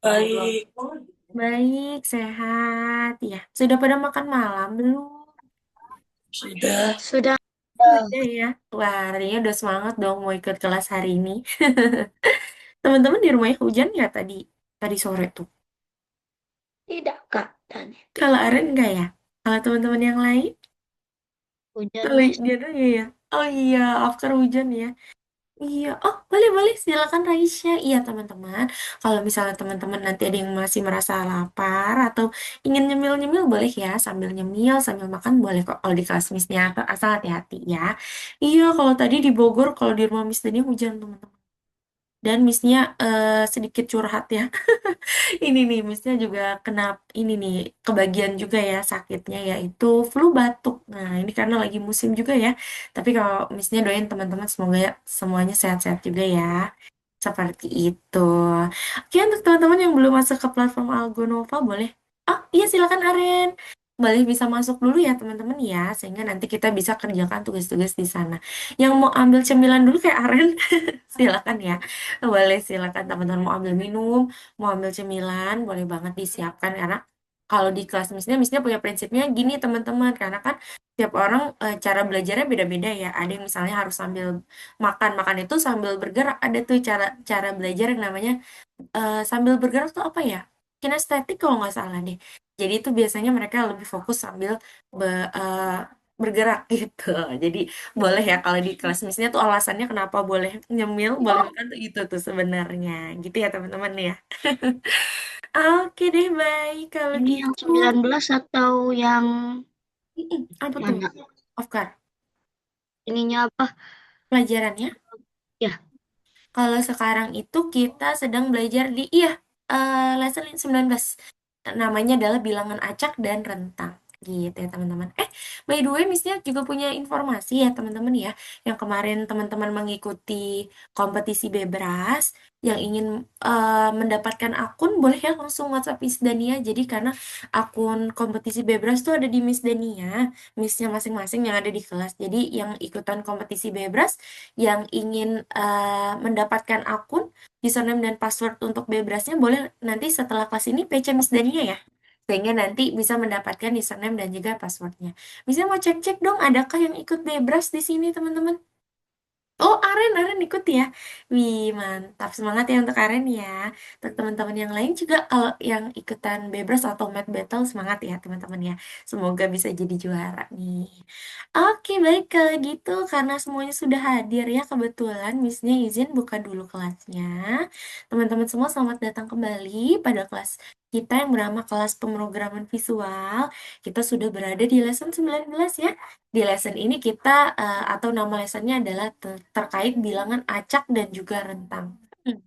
Baik, Baik, sehat. Ya, sudah pada makan malam belum? sudah. Sudah. Sudah ya. Wah, harinya udah semangat dong mau ikut kelas hari ini. Teman-teman di rumahnya hujan nggak tadi? Tadi sore tuh. Tidak, Kak. Dan Kalau Aren nggak ya? Kalau teman-teman yang lain? hujan, Kalau Mas. dia tuh ya. Oh iya, after hujan ya. Iya, oh boleh boleh silakan Raisya. Iya teman-teman, kalau misalnya teman-teman nanti ada yang masih merasa lapar atau ingin nyemil-nyemil boleh ya, sambil nyemil sambil makan boleh kok kalau di kelas misnya, asal hati-hati ya. Iya, kalau tadi di Bogor, kalau di rumah Miss Deni hujan teman-teman. Dan Missnya sedikit curhat ya. Ini nih, Missnya juga kena ini nih, kebagian juga ya sakitnya yaitu flu batuk. Nah, ini karena lagi musim juga ya. Tapi kalau Missnya doain teman-teman semoga ya semuanya sehat-sehat juga ya. Seperti itu. Oke, untuk teman-teman yang belum masuk ke platform Algonova boleh. Oh, iya silakan Aren. Boleh bisa masuk dulu ya teman-teman ya, sehingga nanti kita bisa kerjakan tugas-tugas di sana. Yang mau ambil cemilan dulu kayak Aren, silakan ya. Boleh silakan teman-teman mau ambil minum, mau ambil cemilan, boleh banget disiapkan karena kalau di kelas misalnya punya prinsipnya gini teman-teman, karena kan tiap orang cara belajarnya beda-beda ya. Ada yang misalnya harus sambil makan, makan itu sambil bergerak. Ada tuh cara cara belajar yang namanya sambil bergerak tuh apa ya? Kinestetik kalau nggak salah deh. Jadi itu biasanya mereka lebih fokus sambil be- eh, bergerak gitu. Jadi boleh ya kalau di kelas misalnya tuh alasannya kenapa boleh nyemil, boleh makan tuh itu tuh sebenarnya. Gitu ya teman-teman ya. Oke deh, baik kalau Ini yang gitu. 19 atau yang Apa tuh? mana? Oscar, Ininya apa? pelajarannya? Ya, Kalau sekarang itu kita sedang belajar di iya lesson 19. Namanya adalah bilangan acak dan rentang. Gitu ya teman-teman. By the way, Missnya juga punya informasi ya teman-teman ya. Yang kemarin teman-teman mengikuti kompetisi Bebras yang ingin mendapatkan akun boleh ya langsung WhatsApp Miss Dania. Jadi karena akun kompetisi Bebras tuh ada di Miss Dania, Missnya masing-masing yang ada di kelas. Jadi yang ikutan kompetisi Bebras yang ingin mendapatkan akun, username dan password untuk Bebrasnya boleh nanti setelah kelas ini PC Miss Dania ya. Sehingga nanti bisa mendapatkan username dan juga passwordnya. Bisa mau cek-cek dong, adakah yang ikut Bebras di sini teman-teman? Oh, Aren ikut ya. Wih, mantap. Semangat ya untuk Aren ya. Untuk teman-teman yang lain juga kalau yang ikutan Bebras atau Mad Battle semangat ya teman-teman ya. Semoga bisa jadi juara nih. Oke, baik kalau gitu karena semuanya sudah hadir ya kebetulan Missnya izin buka dulu kelasnya. Teman-teman semua selamat datang kembali pada kelas kita yang bernama kelas pemrograman visual. Kita sudah berada di lesson 19 ya. Di lesson ini kita atau nama lessonnya adalah terkait bilangan acak dan juga rentang. Hmm.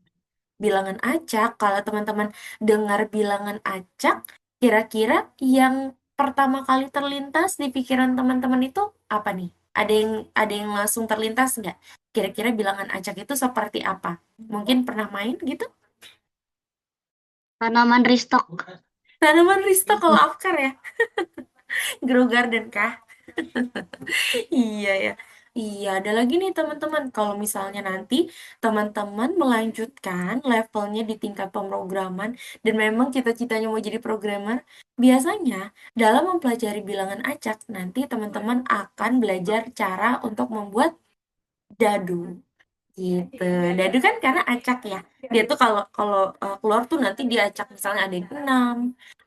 Bilangan acak, kalau teman-teman dengar bilangan acak, kira-kira yang pertama kali terlintas di pikiran teman-teman itu apa nih? Ada yang langsung terlintas nggak? Kira-kira bilangan acak itu seperti apa? Mungkin pernah main gitu? tanaman ristok. Tanaman Risto kalau Afkar ya? Grow Garden kah? Iya ya. Iya, ada lagi nih teman-teman. Kalau misalnya nanti teman-teman melanjutkan levelnya di tingkat pemrograman dan memang cita-citanya mau jadi programmer, biasanya dalam mempelajari bilangan acak, nanti teman-teman akan belajar cara untuk membuat dadu. Gitu. Dadu kan karena acak ya. Dia tuh kalau kalau keluar tuh nanti diacak misalnya ada yang 6,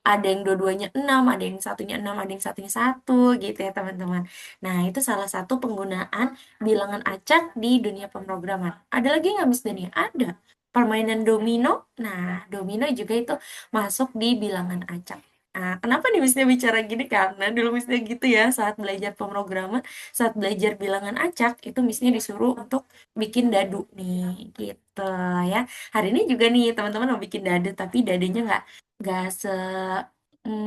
ada yang dua-duanya 6, ada yang satunya 6, ada yang satunya satu gitu ya teman-teman. Nah, itu salah satu penggunaan bilangan acak di dunia pemrograman. Ada lagi nggak Miss Dania? Ada. Permainan domino. Nah, domino juga itu masuk di bilangan acak. Nah, kenapa nih Miss Dia bicara gini? Karena dulu Miss Dia gitu ya, saat belajar pemrograman, saat belajar bilangan acak, itu Missnya disuruh untuk bikin dadu nih gitu ya. Hari ini juga nih teman-teman mau bikin dadu tapi dadunya nggak se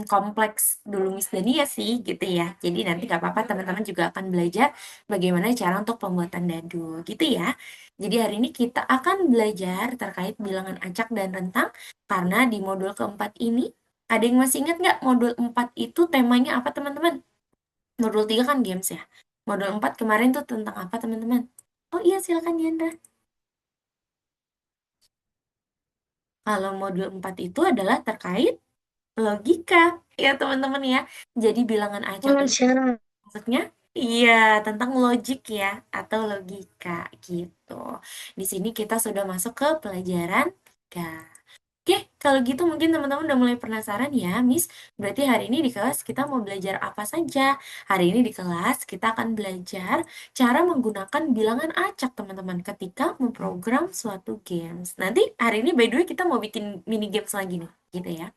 kompleks dulu Miss Dania sih gitu ya. Jadi nanti nggak apa-apa teman-teman juga akan belajar bagaimana cara untuk pembuatan dadu gitu ya. Jadi hari ini kita akan belajar terkait bilangan acak dan rentang karena di modul keempat ini ada yang masih ingat nggak modul 4 itu temanya apa teman-teman? Modul 3 kan games ya. Modul 4 kemarin tuh tentang apa teman-teman? Oh iya silakan Diandra. Kalau modul 4 itu adalah terkait logika, ya teman-teman ya. Jadi bilangan acak ini Syarat. maksudnya iya tentang logik ya atau logika gitu. Di sini kita sudah masuk ke pelajaran 3. Oke, kalau gitu mungkin teman-teman udah mulai penasaran ya, Miss. Berarti hari ini di kelas kita mau belajar apa saja? Hari ini di kelas kita akan belajar cara menggunakan bilangan acak, teman-teman, ketika memprogram suatu games. Nanti hari ini by the way kita mau bikin mini games lagi nih, gitu ya.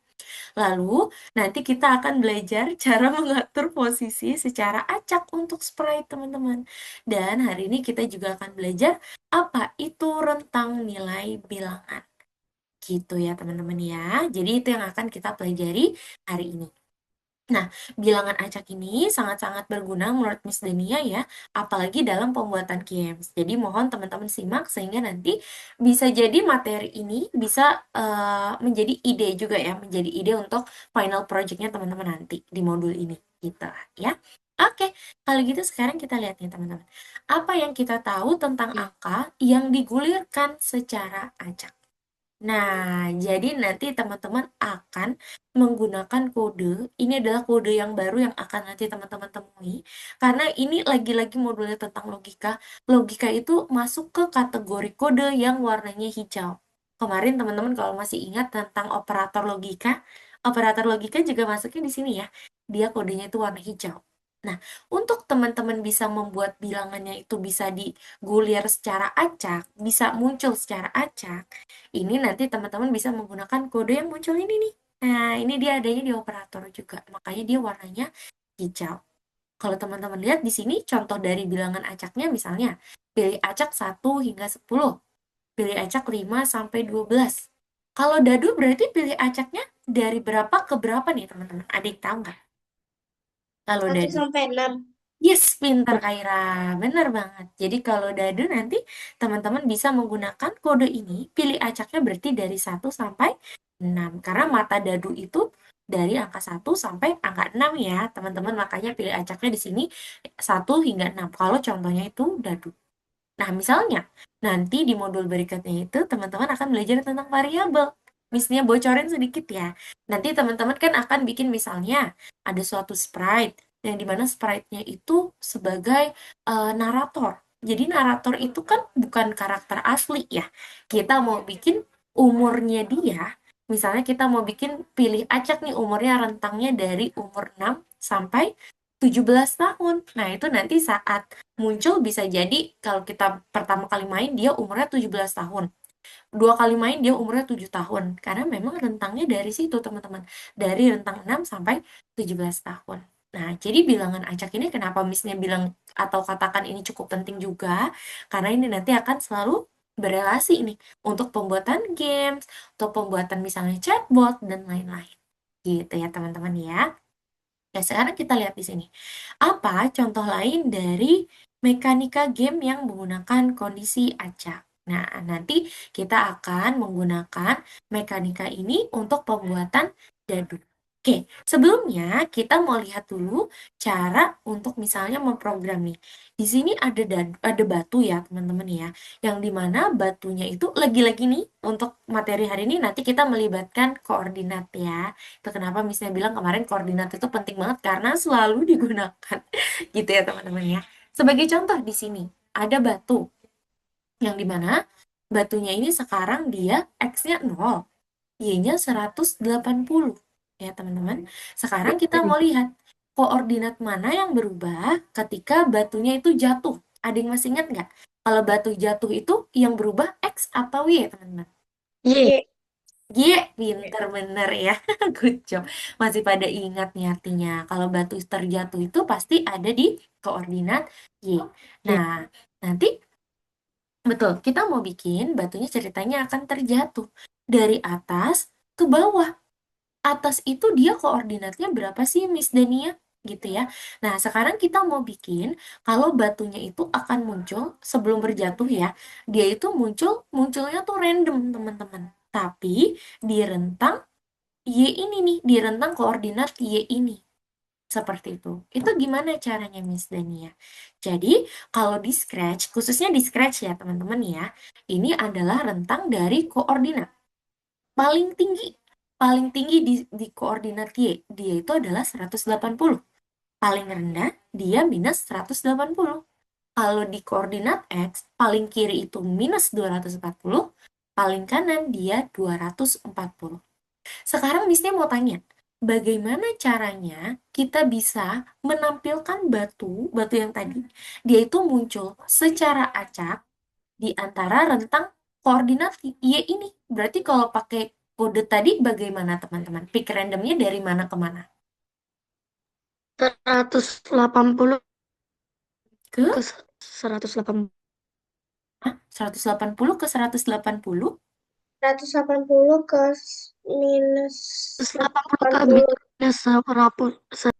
Lalu, nanti kita akan belajar cara mengatur posisi secara acak untuk sprite, teman-teman. Dan hari ini kita juga akan belajar apa itu rentang nilai bilangan. Gitu ya, teman-teman ya. Jadi itu yang akan kita pelajari hari ini. Nah, bilangan acak ini sangat-sangat berguna menurut Miss Dania ya, apalagi dalam pembuatan games. Jadi mohon teman-teman simak sehingga nanti bisa jadi materi ini bisa menjadi ide juga ya, menjadi ide untuk final projectnya teman-teman nanti di modul ini gitu ya. Oke, kalau gitu sekarang kita lihat nih teman-teman. Apa yang kita tahu tentang angka yang digulirkan secara acak? Nah, jadi nanti teman-teman akan menggunakan kode. Ini adalah kode yang baru yang akan nanti teman-teman temui. Karena ini lagi-lagi modulnya tentang logika. Logika itu masuk ke kategori kode yang warnanya hijau. Kemarin teman-teman kalau masih ingat tentang operator logika juga masuknya di sini ya. Dia kodenya itu warna hijau. Nah, untuk teman-teman bisa membuat bilangannya itu bisa digulir secara acak, bisa muncul secara acak, ini nanti teman-teman bisa menggunakan kode yang muncul ini nih. Nah, ini dia adanya di operator juga. Makanya dia warnanya hijau. Kalau teman-teman lihat di sini contoh dari bilangan acaknya misalnya, pilih acak 1 hingga 10, pilih acak 5 sampai 12. Kalau dadu berarti pilih acaknya dari berapa ke berapa nih teman-teman? Adik tahu nggak? Kalau 1 dadu. sampai 6. Yes, pintar Kaira. Bener banget. Jadi kalau dadu nanti teman-teman bisa menggunakan kode ini, pilih acaknya berarti dari 1 sampai 6. Karena mata dadu itu dari angka 1 sampai angka 6 ya, teman-teman. Makanya pilih acaknya di sini 1 hingga 6. Kalau contohnya itu dadu. Nah, misalnya nanti di modul berikutnya itu teman-teman akan belajar tentang variabel. Misalnya bocorin sedikit ya. Nanti teman-teman kan akan bikin misalnya ada suatu sprite yang dimana sprite-nya itu sebagai narator. Jadi narator itu kan bukan karakter asli ya. Kita mau bikin umurnya dia. Misalnya kita mau bikin pilih acak nih umurnya rentangnya dari umur 6 sampai 17 tahun. Nah, itu nanti saat muncul bisa jadi kalau kita pertama kali main dia umurnya 17 tahun. Dua kali main dia umurnya 7 tahun. Karena memang rentangnya dari situ, teman-teman. Dari rentang 6 sampai 17 tahun. Nah, jadi bilangan acak ini kenapa Miss-nya bilang atau katakan ini cukup penting juga, karena ini nanti akan selalu berelasi nih untuk pembuatan games, untuk pembuatan misalnya chatbot, dan lain-lain. Gitu ya, teman-teman ya. Nah, sekarang kita lihat di sini. Apa contoh lain dari mekanika game yang menggunakan kondisi acak? Nah, nanti kita akan menggunakan mekanika ini untuk pembuatan dadu. Oke, sebelumnya kita mau lihat dulu cara untuk misalnya memprogram nih. Di sini ada batu ya, teman-teman ya. Yang dimana batunya itu lagi-lagi nih untuk materi hari ini nanti kita melibatkan koordinat ya. Itu kenapa misalnya bilang kemarin koordinat itu penting banget karena selalu digunakan. Gitu ya teman-teman ya. Sebagai contoh di sini ada batu yang dimana batunya ini sekarang dia X-nya 0, Y-nya 180. Ya teman-teman. Sekarang kita mau lihat koordinat mana yang berubah ketika batunya itu jatuh. Ada yang masih ingat nggak? Kalau batu jatuh itu yang berubah X atau Y teman-teman? Y. Pinter bener ya. Good job. Masih pada ingat nih artinya. Kalau batu terjatuh itu pasti ada di koordinat Y. Nah, nanti betul, kita mau bikin batunya ceritanya akan terjatuh dari atas ke bawah. Atas itu dia koordinatnya berapa sih Miss Dania? Gitu ya. Nah, sekarang kita mau bikin kalau batunya itu akan muncul sebelum berjatuh ya. Dia itu munculnya tuh random, teman-teman. Tapi di rentang Y ini nih, di rentang koordinat Y ini. Seperti itu. Itu gimana caranya Miss Dania? Jadi, kalau di Scratch, khususnya di Scratch ya teman-teman ya, ini adalah rentang dari koordinat. paling tinggi di koordinat Y, dia itu adalah 180. Paling rendah, dia minus 180. Kalau di koordinat X, paling kiri itu minus 240, paling kanan dia 240. Sekarang Miss-nya mau tanya, bagaimana caranya kita bisa menampilkan batu yang tadi, dia itu muncul secara acak di antara rentang koordinat Y ini. Berarti kalau pakai kode tadi bagaimana teman-teman? Pick randomnya dari mana ke mana? 180 Ke ke 180. 180 ke 180? 180 ke minus 180 ke 40. minus 180.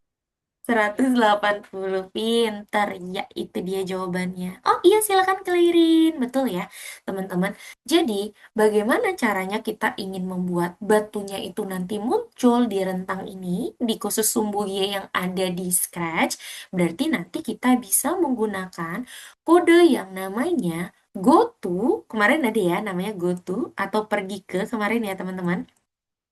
180, pinter. Ya, itu dia jawabannya. Oh iya, silakan kelirin. Betul ya, teman-teman. Jadi, bagaimana caranya kita ingin membuat batunya itu nanti muncul di rentang ini, di khusus sumbu Y yang ada di Scratch? Berarti nanti kita bisa menggunakan kode yang namanya goto. Kemarin ada ya, namanya goto, atau pergi ke kemarin ya, teman-teman.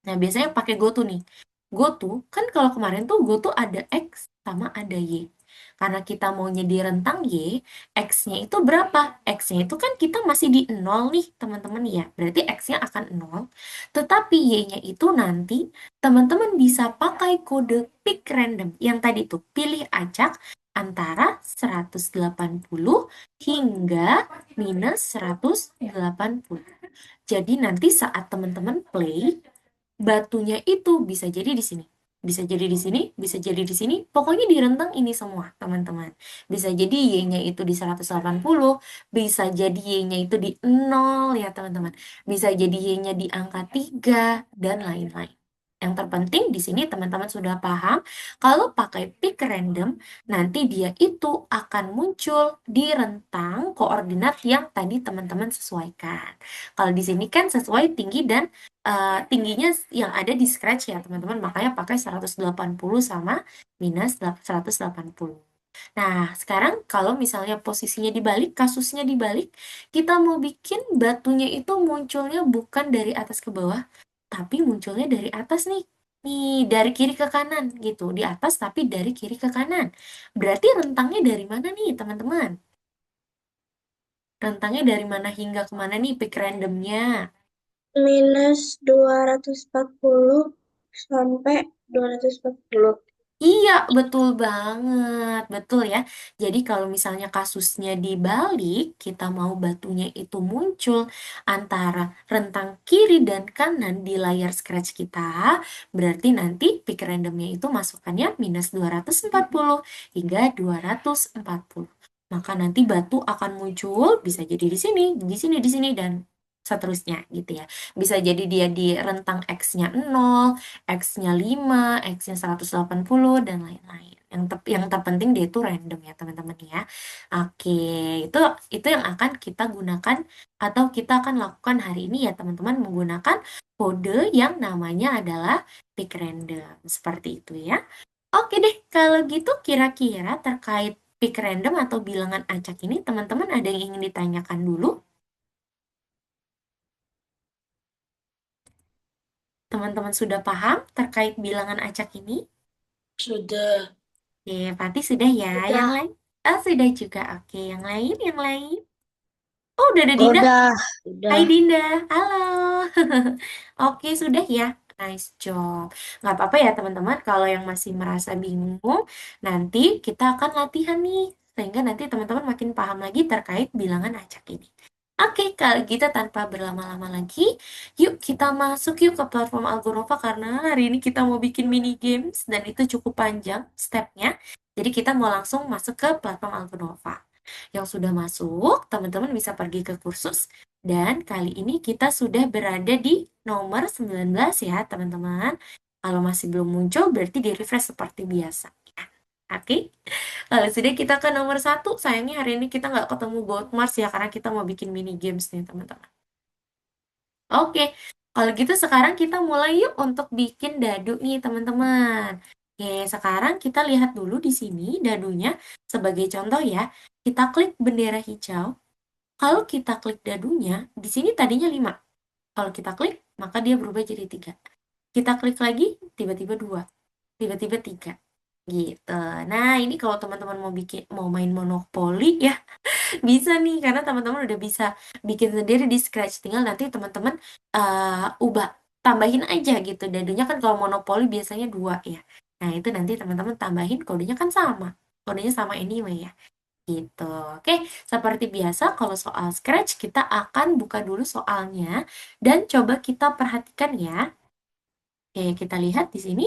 Nah, biasanya pakai GoTo nih. GoTo, kan kalau kemarin tuh GoTo ada X sama ada Y. Karena kita maunya di rentang Y, X-nya itu berapa? X-nya itu kan kita masih di 0 nih, teman-teman ya. Berarti X-nya akan 0. Tetapi Y-nya itu nanti teman-teman bisa pakai kode pick random. Yang tadi tuh, pilih acak antara 180 hingga minus 180. Jadi nanti saat teman-teman play, batunya itu bisa jadi di sini. Bisa jadi di sini, bisa jadi di sini. Pokoknya di rentang ini semua, teman-teman. Bisa jadi Y-nya itu di 180, bisa jadi Y-nya itu di 0 ya, teman-teman. Bisa jadi Y-nya di angka 3 dan lain-lain. Yang terpenting di sini teman-teman sudah paham kalau pakai pick random nanti dia itu akan muncul di rentang koordinat yang tadi teman-teman sesuaikan. Kalau di sini kan sesuai tinggi dan tingginya yang ada di Scratch ya teman-teman, makanya pakai 180 sama minus 180. Nah, sekarang kalau misalnya posisinya dibalik, kasusnya dibalik, kita mau bikin batunya itu munculnya bukan dari atas ke bawah, tapi munculnya dari atas nih. Nih, dari kiri ke kanan gitu. Di atas tapi dari kiri ke kanan. Berarti rentangnya dari mana nih, teman-teman? Rentangnya dari mana hingga kemana nih pick randomnya? Minus 240 sampai 240. Iya, betul banget. Betul ya. Jadi kalau misalnya kasusnya dibalik, kita mau batunya itu muncul antara rentang kiri dan kanan di layar Scratch kita, berarti nanti pick randomnya itu masukannya minus 240 hingga 240. Maka nanti batu akan muncul, bisa jadi di sini, di sini, di sini, dan seterusnya gitu ya. Bisa jadi dia di rentang X-nya 0, X-nya 5, X-nya 180, dan lain-lain. Yang terpenting dia itu random ya, teman-teman ya. Oke, itu yang akan kita gunakan atau kita akan lakukan hari ini ya, teman-teman, menggunakan kode yang namanya adalah pick random. Seperti itu ya. Oke deh, kalau gitu kira-kira terkait pick random atau bilangan acak ini, teman-teman ada yang ingin ditanyakan dulu? Teman-teman sudah paham terkait bilangan acak ini? Sudah. Oke, Fatih sudah ya. Yang Udah. lain? Ah, sudah juga. Oke, yang lain, yang lain. Oh, udah ada Dinda. Udah. Hai Udah. Dinda, halo. Oke, sudah ya. Nice job. Nggak apa-apa ya teman-teman, kalau yang masih merasa bingung, nanti kita akan latihan nih. Sehingga nanti teman-teman makin paham lagi terkait bilangan acak ini. Oke, kalau gitu tanpa berlama-lama lagi, yuk kita masuk yuk ke platform Algonova karena hari ini kita mau bikin mini games dan itu cukup panjang stepnya. Jadi kita mau langsung masuk ke platform Algonova. Yang sudah masuk, teman-teman bisa pergi ke kursus. Dan kali ini kita sudah berada di nomor 19 ya, teman-teman. Kalau masih belum muncul, berarti di-refresh seperti biasa. Ya. Oke, kalau sudah kita ke nomor 1, sayangnya hari ini kita nggak ketemu Gold Mars ya, karena kita mau bikin mini games nih, teman-teman. Oke, kalau gitu sekarang kita mulai yuk untuk bikin dadu nih, teman-teman. Oke, sekarang kita lihat dulu di sini dadunya. Sebagai contoh ya, kita klik bendera hijau. Kalau kita klik dadunya, di sini tadinya 5. Kalau kita klik, maka dia berubah jadi 3. Kita klik lagi, tiba-tiba 2, tiba-tiba 3. Gitu. Nah, ini kalau teman-teman mau main monopoli ya, bisa nih karena teman-teman udah bisa bikin sendiri di Scratch. Tinggal nanti teman-teman ubah, tambahin aja gitu. Dadunya kan kalau monopoli biasanya 2 ya. Nah, itu nanti teman-teman tambahin kodenya kan sama. Kodenya sama anyway ya. Gitu. Oke, seperti biasa kalau soal Scratch kita akan buka dulu soalnya dan coba kita perhatikan ya. Oke, kita lihat di sini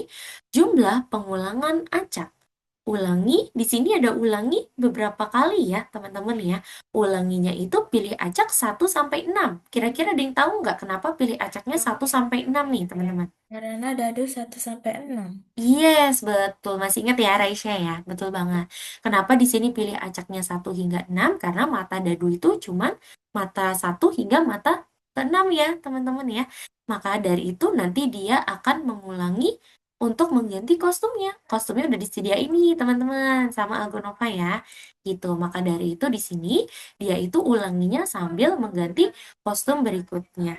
jumlah pengulangan acak. Ulangi, di sini ada ulangi beberapa kali ya, teman-teman ya. Ulanginya itu pilih acak 1 sampai 6. Kira-kira ada yang tahu nggak kenapa pilih acaknya 1 sampai 6 nih, teman-teman? Karena dadu 1 sampai 6. Yes, betul. Masih ingat ya, Raisya ya? Betul banget. Kenapa di sini pilih acaknya 1 hingga 6? Karena mata dadu itu cuman mata 1 hingga mata ke-6 ya, teman-teman ya. Maka dari itu nanti dia akan mengulangi untuk mengganti kostumnya. Kostumnya udah disediain nih, teman-teman, sama Algonova ya. Gitu. Maka dari itu di sini dia itu ulanginya sambil mengganti kostum berikutnya.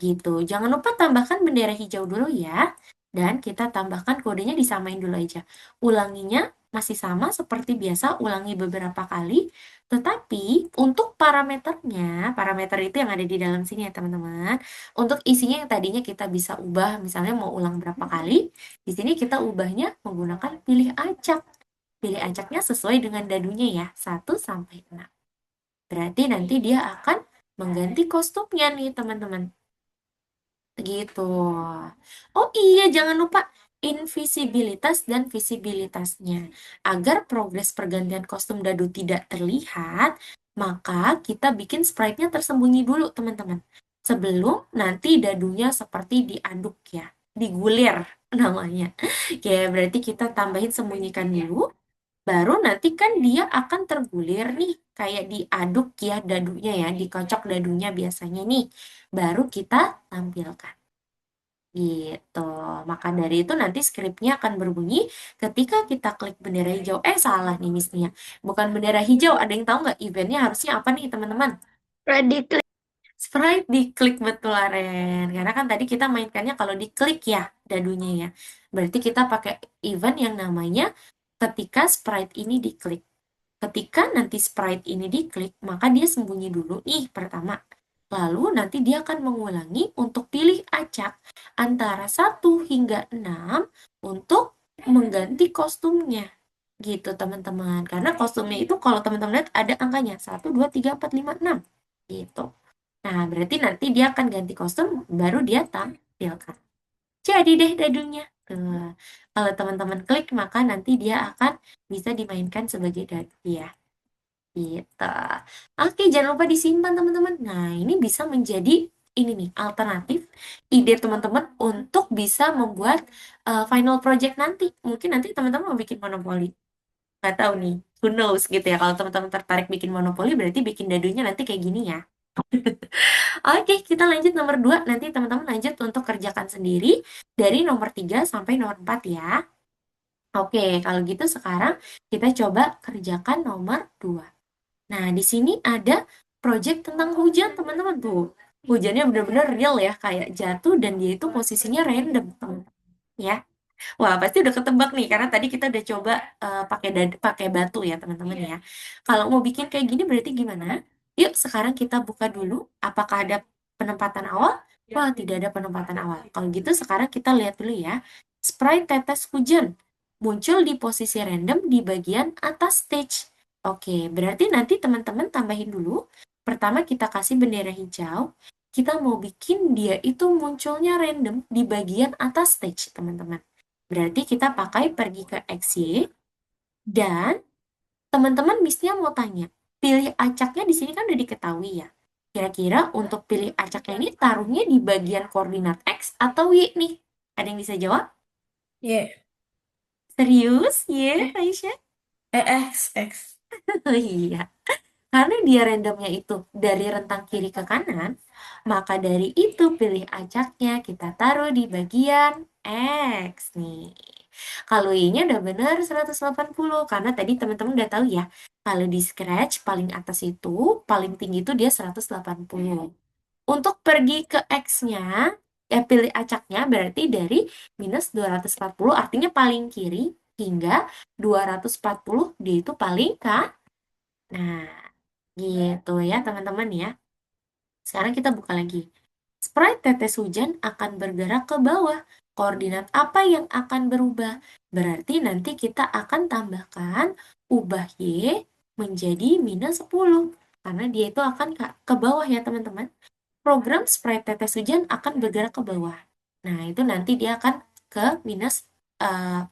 Gitu. Jangan lupa tambahkan bendera hijau dulu ya. Dan kita tambahkan kodenya disamain dulu aja. Ulanginya masih sama seperti biasa, ulangi beberapa kali. Tetapi untuk parameternya, parameter itu yang ada di dalam sini ya teman-teman. Untuk isinya yang tadinya kita bisa ubah, misalnya mau ulang berapa kali, di sini kita ubahnya menggunakan pilih acak. Pilih acaknya sesuai dengan dadunya ya, 1 sampai 6. Berarti nanti dia akan mengganti kostumnya nih teman-teman. Gitu. Oh iya, jangan lupa invisibilitas dan visibilitasnya. Agar progres pergantian kostum dadu tidak terlihat, maka kita bikin sprite-nya tersembunyi dulu, teman-teman. Sebelum nanti dadunya seperti diaduk ya, digulir namanya. Oke, berarti kita tambahin sembunyikan dulu, baru nanti kan dia akan tergulir nih, kayak diaduk ya dadunya ya, dikocok dadunya biasanya nih. Baru kita tampilkan. Gitu. Maka dari itu nanti skripnya akan berbunyi ketika kita klik bendera hijau. Salah nih Miss Bukan bendera hijau. Ada yang tahu nggak eventnya harusnya apa nih teman-teman? Ready klik. Sprite diklik, betul Aren. Karena kan tadi kita mainkannya kalau diklik ya dadunya ya. Berarti kita pakai event yang namanya ketika sprite ini diklik. Ketika nanti sprite ini diklik, maka dia sembunyi dulu nih pertama. Lalu nanti dia akan mengulangi untuk pilih acak antara 1 hingga 6 untuk mengganti kostumnya. Gitu teman-teman. Karena kostumnya itu kalau teman-teman lihat ada angkanya 1, 2, 3, 4, 5, 6. Gitu. Nah, berarti nanti dia akan ganti kostum, baru dia tampilkan. Jadi deh dadunya. Tuh. Kalau teman-teman klik, maka nanti dia akan bisa dimainkan sebagai dadu ya. Gitu. Oke, jangan lupa disimpan teman-teman. Nah, ini bisa menjadi ini nih alternatif ide teman-teman untuk bisa membuat final project nanti. Mungkin nanti teman-teman mau bikin monopoli. Nggak tahu nih, who knows gitu ya. Kalau teman-teman tertarik bikin monopoli, berarti bikin dadunya nanti kayak gini ya. Oke, kita lanjut nomor 2. Nanti teman-teman lanjut untuk kerjakan sendiri dari nomor 3 sampai nomor 4 ya. Oke, kalau gitu sekarang kita coba kerjakan nomor 2. Nah, di sini ada project tentang hujan, teman-teman tuh. Hujannya benar-benar real ya, kayak jatuh dan dia itu posisinya random, teman-teman. Ya. Wah, pasti udah ketebak nih karena tadi kita udah coba pakai batu ya, teman-teman ya. Kalau mau bikin kayak gini berarti gimana? Yuk, sekarang kita buka dulu apakah ada penempatan awal? Wah, tidak ada penempatan awal. Kalau gitu sekarang kita lihat dulu ya. Sprite tetes hujan muncul di posisi random di bagian atas stage. Oke, berarti nanti teman-teman tambahin dulu. Pertama kita kasih bendera hijau. Kita mau bikin dia itu munculnya random di bagian atas stage, teman-teman. Berarti kita pakai pergi ke XY dan teman-teman Missnya mau tanya, pilih acaknya di sini kan udah diketahui ya. Kira-kira untuk pilih acaknya ini taruhnya di bagian koordinat X atau Y nih? Ada yang bisa jawab? Y. Serius? Y, Aisyah? X. Oh iya. Karena dia randomnya itu dari rentang kiri ke kanan, maka dari itu pilih acaknya kita taruh di bagian X nih. Kalau Y-nya udah benar 180, karena tadi teman-teman udah tahu ya, kalau di Scratch paling atas itu, paling tinggi itu dia 180. Untuk pergi ke X-nya, ya pilih acaknya berarti dari minus 240 artinya paling kiri hingga 240 dia itu paling kanan. Nah, gitu ya teman-teman ya. Sekarang kita buka lagi. Sprite tetes hujan akan bergerak ke bawah. Koordinat apa yang akan berubah? Berarti nanti kita akan tambahkan ubah Y menjadi minus 10. Karena dia itu akan ke bawah ya teman-teman. Program sprite tetes hujan akan bergerak ke bawah. Nah, itu nanti dia akan ke minus eh,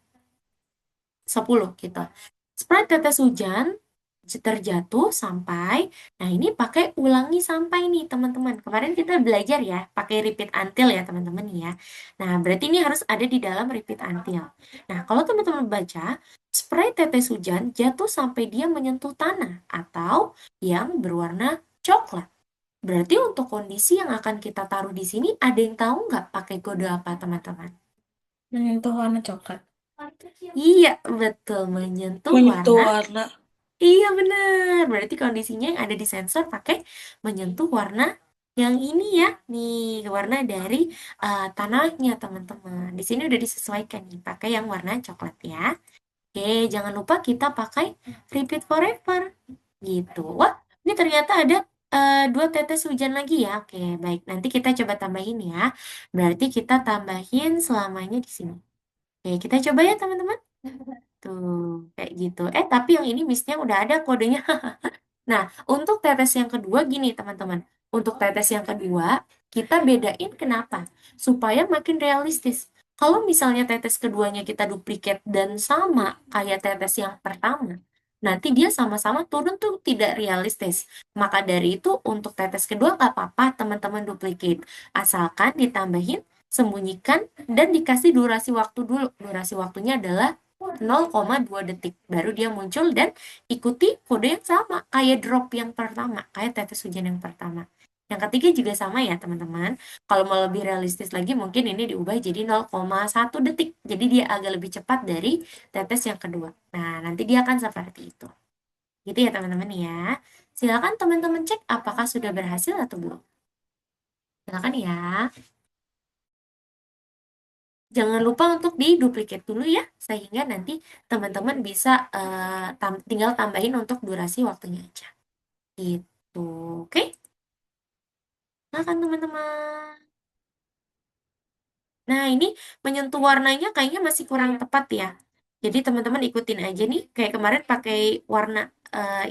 10 gitu. Sprite tetes hujan terjatuh sampai, nah ini pakai ulangi sampai nih teman-teman. Kemarin kita belajar ya, pakai repeat until ya teman-teman ya. Nah, berarti ini harus ada di dalam repeat until. Nah, kalau teman-teman baca, sprite tetes hujan jatuh sampai dia menyentuh tanah atau yang berwarna coklat. Berarti untuk kondisi yang akan kita taruh di sini, ada yang tahu nggak pakai kode apa teman-teman? Menyentuh warna coklat. Iya, betul. Menyentuh Menyentuh warna. warna. Iya, benar. Berarti kondisinya yang ada di sensor pakai menyentuh warna yang ini ya. Nih, warna dari tanahnya, teman-teman. Di sini udah disesuaikan nih, pakai yang warna coklat ya. Oke, jangan lupa kita pakai repeat forever. Gitu. Wah, ini ternyata ada dua tetes hujan lagi ya. Oke, baik. Nanti kita coba tambahin ya. Berarti kita tambahin selamanya di sini. Oke, kita coba ya teman-teman. Tuh, kayak gitu. Tapi yang ini misalnya udah ada kodenya. Nah, untuk tetes yang kedua gini teman-teman. Untuk tetes yang kedua, kita bedain kenapa? Supaya makin realistis. Kalau misalnya tetes keduanya kita duplikat dan sama kayak tetes yang pertama, nanti dia sama-sama turun tuh tidak realistis. Maka dari itu untuk tetes kedua nggak apa-apa teman-teman duplikat. Asalkan ditambahin, sembunyikan, dan dikasih durasi waktu dulu. Durasi waktunya adalah 0,2 detik. Baru dia muncul dan ikuti kode yang sama, kayak drop yang pertama, kayak tetes hujan yang pertama. Yang ketiga juga sama ya teman-teman. Kalau mau lebih realistis lagi mungkin ini diubah jadi 0,1 detik. Jadi dia agak lebih cepat dari tetes yang kedua. Nah, nanti dia akan seperti itu. Gitu ya teman-teman ya. Silakan teman-teman cek apakah sudah berhasil atau belum. Silakan ya. Jangan lupa untuk diduplikat dulu ya, sehingga nanti teman-teman bisa tinggal tambahin untuk durasi waktunya aja. Gitu, oke? Nah kan teman-teman. Nah ini menyentuh warnanya kayaknya masih kurang tepat ya. Jadi teman-teman ikutin aja nih, kayak kemarin pakai warna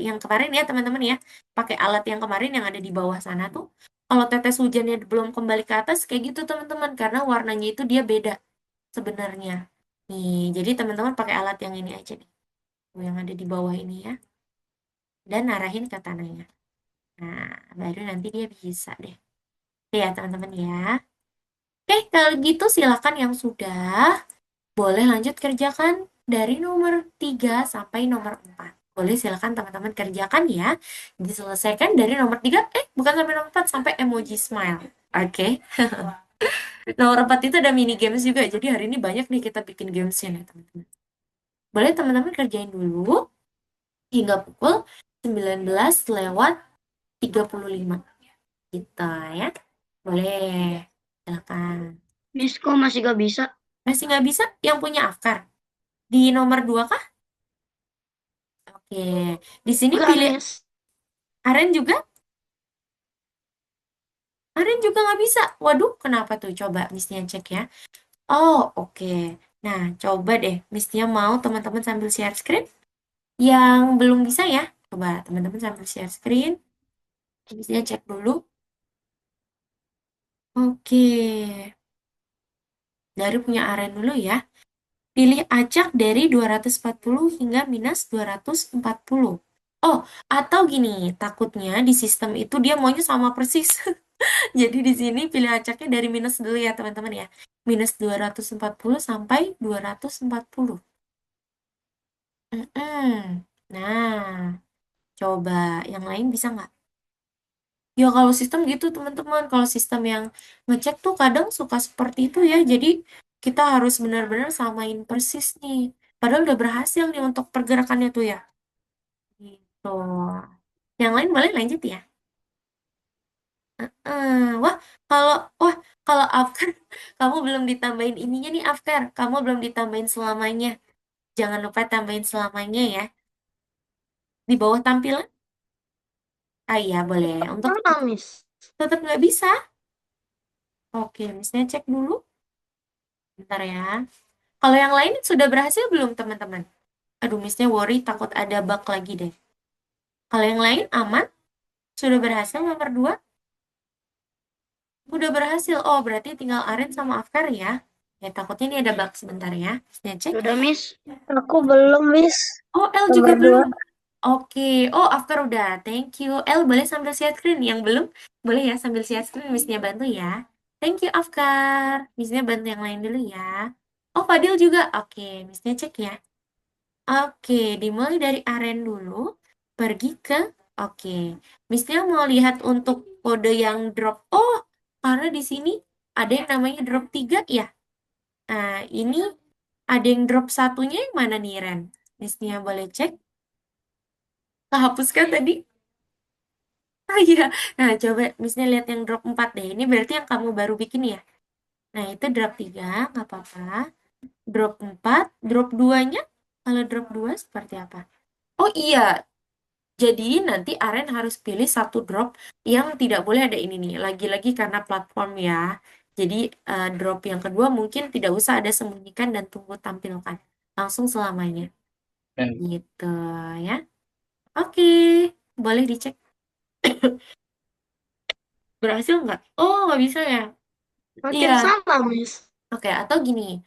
yang kemarin ya teman-teman ya. Pakai alat yang kemarin yang ada di bawah sana tuh. Kalau tetes hujannya belum kembali ke atas, kayak gitu teman-teman. Karena warnanya itu dia beda sebenarnya. Nih, jadi teman-teman pakai alat yang ini aja nih. Yang ada di bawah ini ya. Dan arahin ke tanahnya. Nah, baru nanti dia bisa deh. Oke ya teman-teman ya. Oke, kalau gitu silakan yang sudah. Boleh lanjut kerjakan dari nomor 3 sampai nomor 4. Boleh silakan teman-teman kerjakan ya. Diselesaikan dari nomor 3, bukan sampai nomor 4, sampai emoji smile. Oke. Nomor 4 itu ada mini games juga. Jadi hari ini banyak nih kita bikin gamesnya nih teman-teman. Boleh teman-teman kerjain dulu hingga pukul 19:35 gitu ya. Boleh. Silakan. Miss, kok masih gak bisa? Masih nggak bisa yang punya akar? Di nomor 2 kah? Oke. Di sini Enggak, pilih Miss. aren juga. Aren juga nggak bisa. Waduh, kenapa tuh? Coba Miss-nya cek ya. Oh, oke. Nah, coba deh. Miss-nya mau teman-teman sambil share screen. Yang belum bisa ya. Coba teman-teman sambil share screen. Miss-nya cek dulu. Oke. Dari punya aren dulu ya. Pilih acak dari 240 hingga minus 240. Oh, atau gini, takutnya di sistem itu dia maunya sama persis. Jadi di sini pilih acaknya dari minus dulu ya teman-teman ya. Minus 240 sampai 240. Mm-mm. Nah, coba yang lain bisa nggak? Ya kalau sistem gitu teman-teman. Kalau sistem yang ngecek tuh kadang suka seperti itu ya. Jadi kita harus benar-benar samain persis nih. Padahal udah berhasil nih untuk pergerakannya tuh ya. Gitu. Yang lain boleh lanjut ya. Wah, wah, kalau Afkar, kamu belum ditambahin ininya nih, Afkar. Kamu belum ditambahin selamanya. Jangan lupa tambahin selamanya ya. Di bawah tampilan. Ah iya, boleh. Untuk Mana, Miss? tetap nggak bisa. Oke, misalnya cek dulu. Bentar ya. Kalau yang lain sudah berhasil belum, teman-teman? Aduh, misalnya worry takut ada bug lagi deh. Kalau yang lain aman? Sudah berhasil nomor 2? Udah berhasil. Oh, berarti tinggal Aren sama Afkar ya. Ya, takutnya ini ada bug sebentar ya. Misalnya cek. Sudah, Miss. Aku belum, Miss. Oh, L juga Nomor 2. belum. Oke. Oh, Afkar udah. Thank you. L boleh sambil share screen. Yang belum, boleh ya sambil share screen. Miss-nya bantu ya. Thank you, Afkar. Miss-nya bantu yang lain dulu ya. Oh, Fadil juga. Oke, Miss-nya cek ya. Oke, dimulai dari aren dulu. Pergi ke... Oke. Miss-nya mau lihat untuk kode yang drop. Oh, karena di sini ada yang namanya drop 3 ya. Nah, ini ada yang drop satunya yang mana nih, Ren? Miss-nya boleh cek. Kehapuskan tadi? Ah iya. Nah, coba misalnya lihat yang drop 4 deh. Ini berarti yang kamu baru bikin ya. Nah, itu drop 3, nggak apa-apa. Drop 4, drop 2-nya. Kalau drop 2 seperti apa? Oh iya, jadi nanti Aren harus pilih satu drop yang tidak boleh ada ini nih. Lagi-lagi karena platform ya. Jadi drop yang kedua mungkin tidak usah ada sembunyikan dan tunggu tampilkan. Langsung selamanya. Gitu ya. Oke, boleh dicek. Berhasil nggak? Oh, nggak bisa ya? Makin Iya. salah, Miss. Oke, atau gini.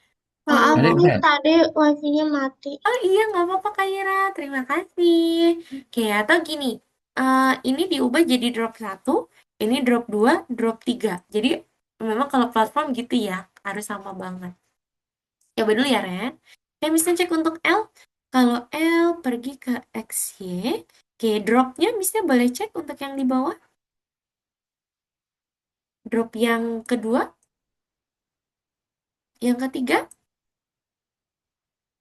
Maaf, eh, Miss, tadi wifi-nya mati. oh iya, nggak apa-apa Kak Ira. Terima kasih. Oke, atau gini. Ini diubah jadi drop 1, ini drop 2, drop 3. Jadi memang kalau platform gitu ya, harus sama banget. Coba dulu ya, Ren. Oke, misalnya cek untuk L. Kalau L pergi ke XY, oke, dropnya misalnya boleh cek untuk yang di bawah. Drop yang kedua, yang ketiga.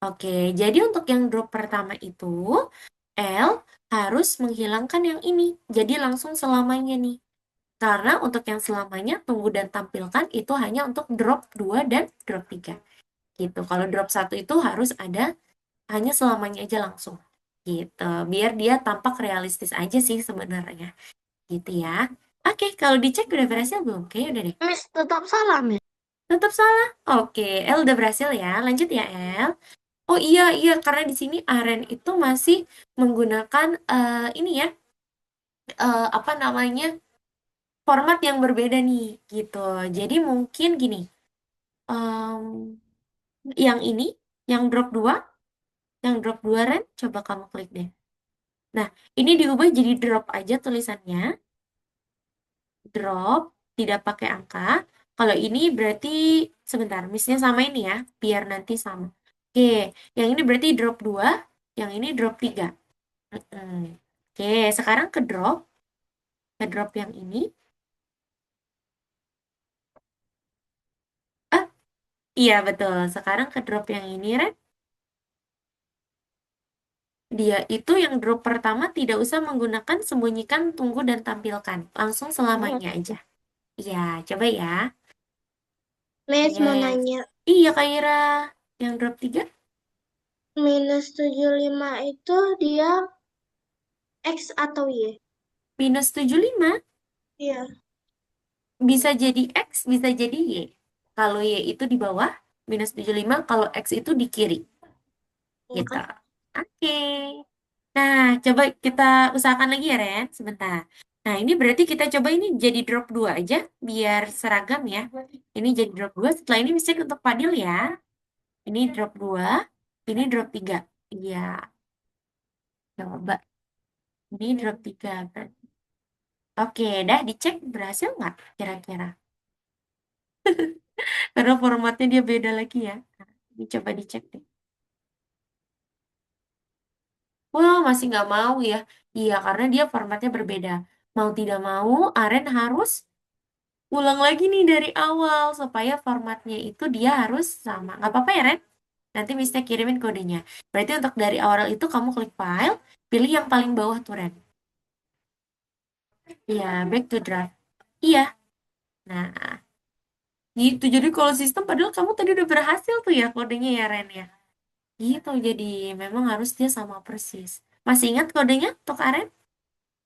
Oke, jadi untuk yang drop pertama itu, L harus menghilangkan yang ini. Jadi langsung selamanya nih. Karena untuk yang selamanya, tunggu dan tampilkan itu hanya untuk drop 2 dan drop 3. Gitu. Kalau drop 1 itu harus ada hanya selamanya aja langsung. Gitu. Biar dia tampak realistis aja sih sebenarnya. Gitu ya. Oke, kalau dicek udah berhasil belum? Kayaknya udah deh. Miss, tetap salah, Miss. Tetap salah. Oke, L udah berhasil ya. Lanjut ya, L. Oh iya, iya, karena di sini aren itu masih menggunakan ini ya, apa namanya, format yang berbeda nih, gitu. Jadi mungkin gini, em, yang ini, yang drop 2 Ren, coba kamu klik deh. Nah, ini diubah jadi drop aja tulisannya, drop, tidak pakai angka. Kalau ini berarti, sebentar, misalnya sama ini ya, biar nanti sama. Oke, yang ini berarti drop 2, yang ini drop 3. Oke, sekarang ke drop yang ini. Ah, iya betul. Sekarang ke drop yang ini, Ren. Dia itu yang drop pertama tidak usah menggunakan sembunyikan, tunggu, dan tampilkan. Langsung selamanya aja. Iya, coba ya. Miss mau Yes. nanya, Iya, Kak Ira. Yang drop 3, -75 itu dia X atau Y? minus 75. Iya. Bisa jadi X, bisa jadi Y. Kalau Y itu di bawah, minus 75. Kalau X itu di kiri. Iya Gitu. kan? Oke. Nah, coba kita usahakan lagi ya, Ren. Sebentar. Nah, ini berarti kita coba ini jadi drop 2 aja, biar seragam ya. Ini jadi drop 2. Setelah ini misalnya untuk Fadil ya. Ini drop 2, ini drop 3. Iya, coba. Ini drop 3. Oke, dah dicek berhasil nggak kira-kira? Karena formatnya dia beda lagi ya. Nah, ini coba dicek deh. Wah, masih nggak mau ya. Iya, karena dia formatnya berbeda. Mau tidak mau, Aren harus ulang lagi nih dari awal supaya formatnya itu dia harus sama. Nggak apa-apa ya, Ren? Nanti Mister kirimin kodenya. Berarti untuk dari awal itu kamu klik file, pilih yang paling bawah tuh, Ren. Iya, back to draft. Iya. Nah, gitu. Jadi kalau sistem padahal kamu tadi udah berhasil tuh ya kodenya ya Ren ya. Gitu. Jadi memang harus dia sama persis. Masih ingat kodenya untuk Aren?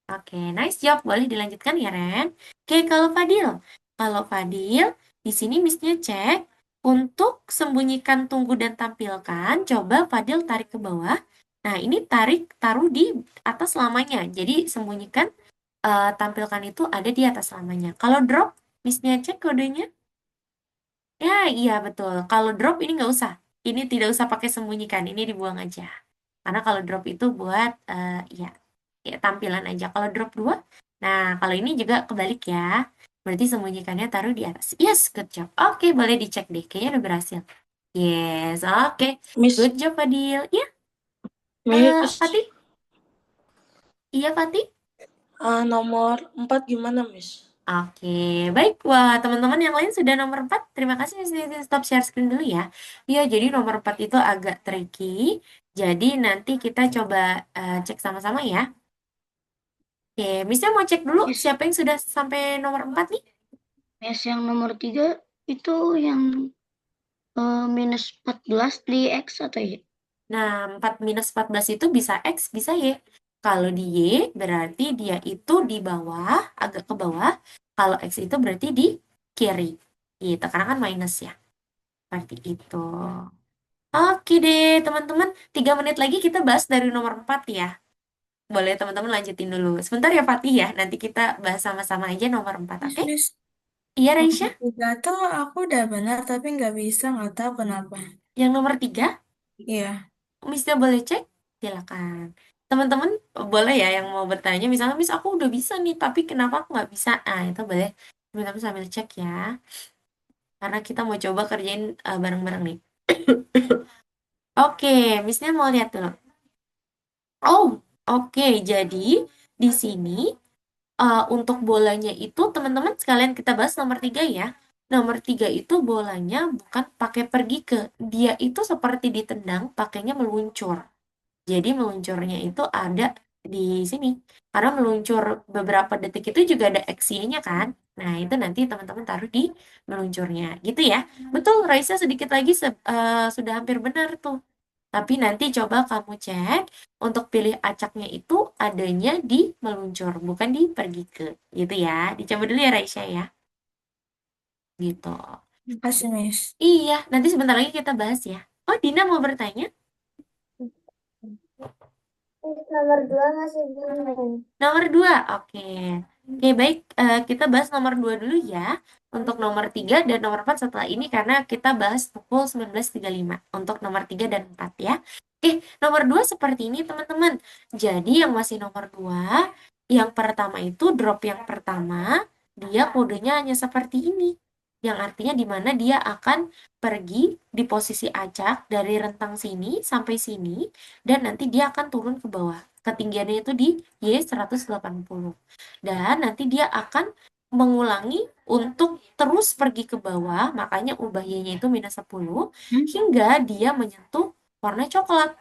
Oke, nice job. Boleh dilanjutkan ya, Ren? Oke, kalau Fadil. Kalau Fadil, di sini Miss-nya cek untuk sembunyikan tunggu dan tampilkan. Coba Fadil tarik ke bawah. Nah, ini taruh di atas lamanya. Jadi sembunyikan, tampilkan itu ada di atas lamanya. Kalau drop, Miss-nya cek kodenya. Ya, iya betul. Kalau drop ini nggak usah. Ini tidak usah pakai sembunyikan. Ini dibuang aja. Karena kalau drop itu buat, ya, ya tampilan aja. Kalau drop 2, nah kalau ini juga kebalik ya. Berarti sembunyikannya taruh di atas. Yes, good job. Oke, boleh dicek deh. Kayaknya udah berhasil. Yes, oke. Miss, Good job, Fadil. Ya, Miss, Fatih? Iya, Fatih? nomor 4 gimana, Miss? Oke, baik. Wah, teman-teman yang lain sudah nomor 4. Terima kasih, Miss Nisi. Stop share screen dulu ya. Ya, jadi nomor 4 itu agak tricky. Jadi nanti kita coba cek sama-sama ya. Oke, Miss mau cek dulu Miss, siapa yang sudah sampai nomor 4 nih. Miss yang nomor 3 itu yang minus 14 di X atau Y? Nah, 4 minus 14 itu bisa X, bisa Y. Kalau di Y, berarti dia itu di bawah, agak ke bawah. Kalau X itu berarti di kiri. Gitu, karena kan minus ya. Seperti itu. Oke deh, teman-teman. 3 menit lagi kita bahas dari nomor 4 ya. Boleh teman-teman lanjutin dulu. Sebentar ya, Fatih ya. Nanti kita bahas sama-sama aja nomor 4, Miss, oke? Miss, Iya, nomor Raisya? 3 tuh aku udah benar tapi nggak bisa, nggak tahu kenapa. Yang nomor 3? Iya, Misnya boleh cek? Silakan. Teman-teman boleh ya yang mau bertanya, misalnya, Miss aku udah bisa nih, tapi kenapa aku nggak bisa? Nah, itu boleh teman-teman sambil cek ya. Karena kita mau coba kerjain bareng-bareng nih. Oke, Missnya mau lihat dulu. Oh, oke. Jadi di sini untuk bolanya itu teman-teman sekalian kita bahas nomor 3 ya. Nomor 3 itu bolanya bukan pakai pergi ke, dia itu seperti ditendang, pakainya meluncur. Jadi meluncurnya itu ada di sini. Karena meluncur beberapa detik itu juga ada aksinya kan. Nah, itu nanti teman-teman taruh di meluncurnya. Gitu ya. Betul, Raisa sedikit lagi sudah hampir benar tuh. Tapi nanti coba kamu cek untuk pilih acaknya itu adanya di meluncur, bukan di pergi ke. Gitu ya. Dicoba dulu ya Raisa ya. Gitu. makasih Miss. Iya, nanti sebentar lagi kita bahas ya. Oh, Dina mau bertanya? Nomor 2 masih bingung. Nomor 2, oke. Oke, baik. Kita bahas nomor 2 dulu ya. Untuk nomor 3 dan nomor 4 setelah ini karena kita bahas pukul 19.35. Untuk nomor 3 dan 4 ya. Oke, nomor 2 seperti ini teman-teman. Jadi yang masih nomor 2, yang pertama itu drop yang pertama, dia kodenya hanya seperti ini. Yang artinya di mana dia akan pergi di posisi acak dari rentang sini sampai sini dan nanti dia akan turun ke bawah. Ketinggiannya itu di Y180. Dan nanti dia akan mengulangi untuk terus pergi ke bawah, makanya ubah Y-nya itu -10, hingga dia menyentuh warna coklat.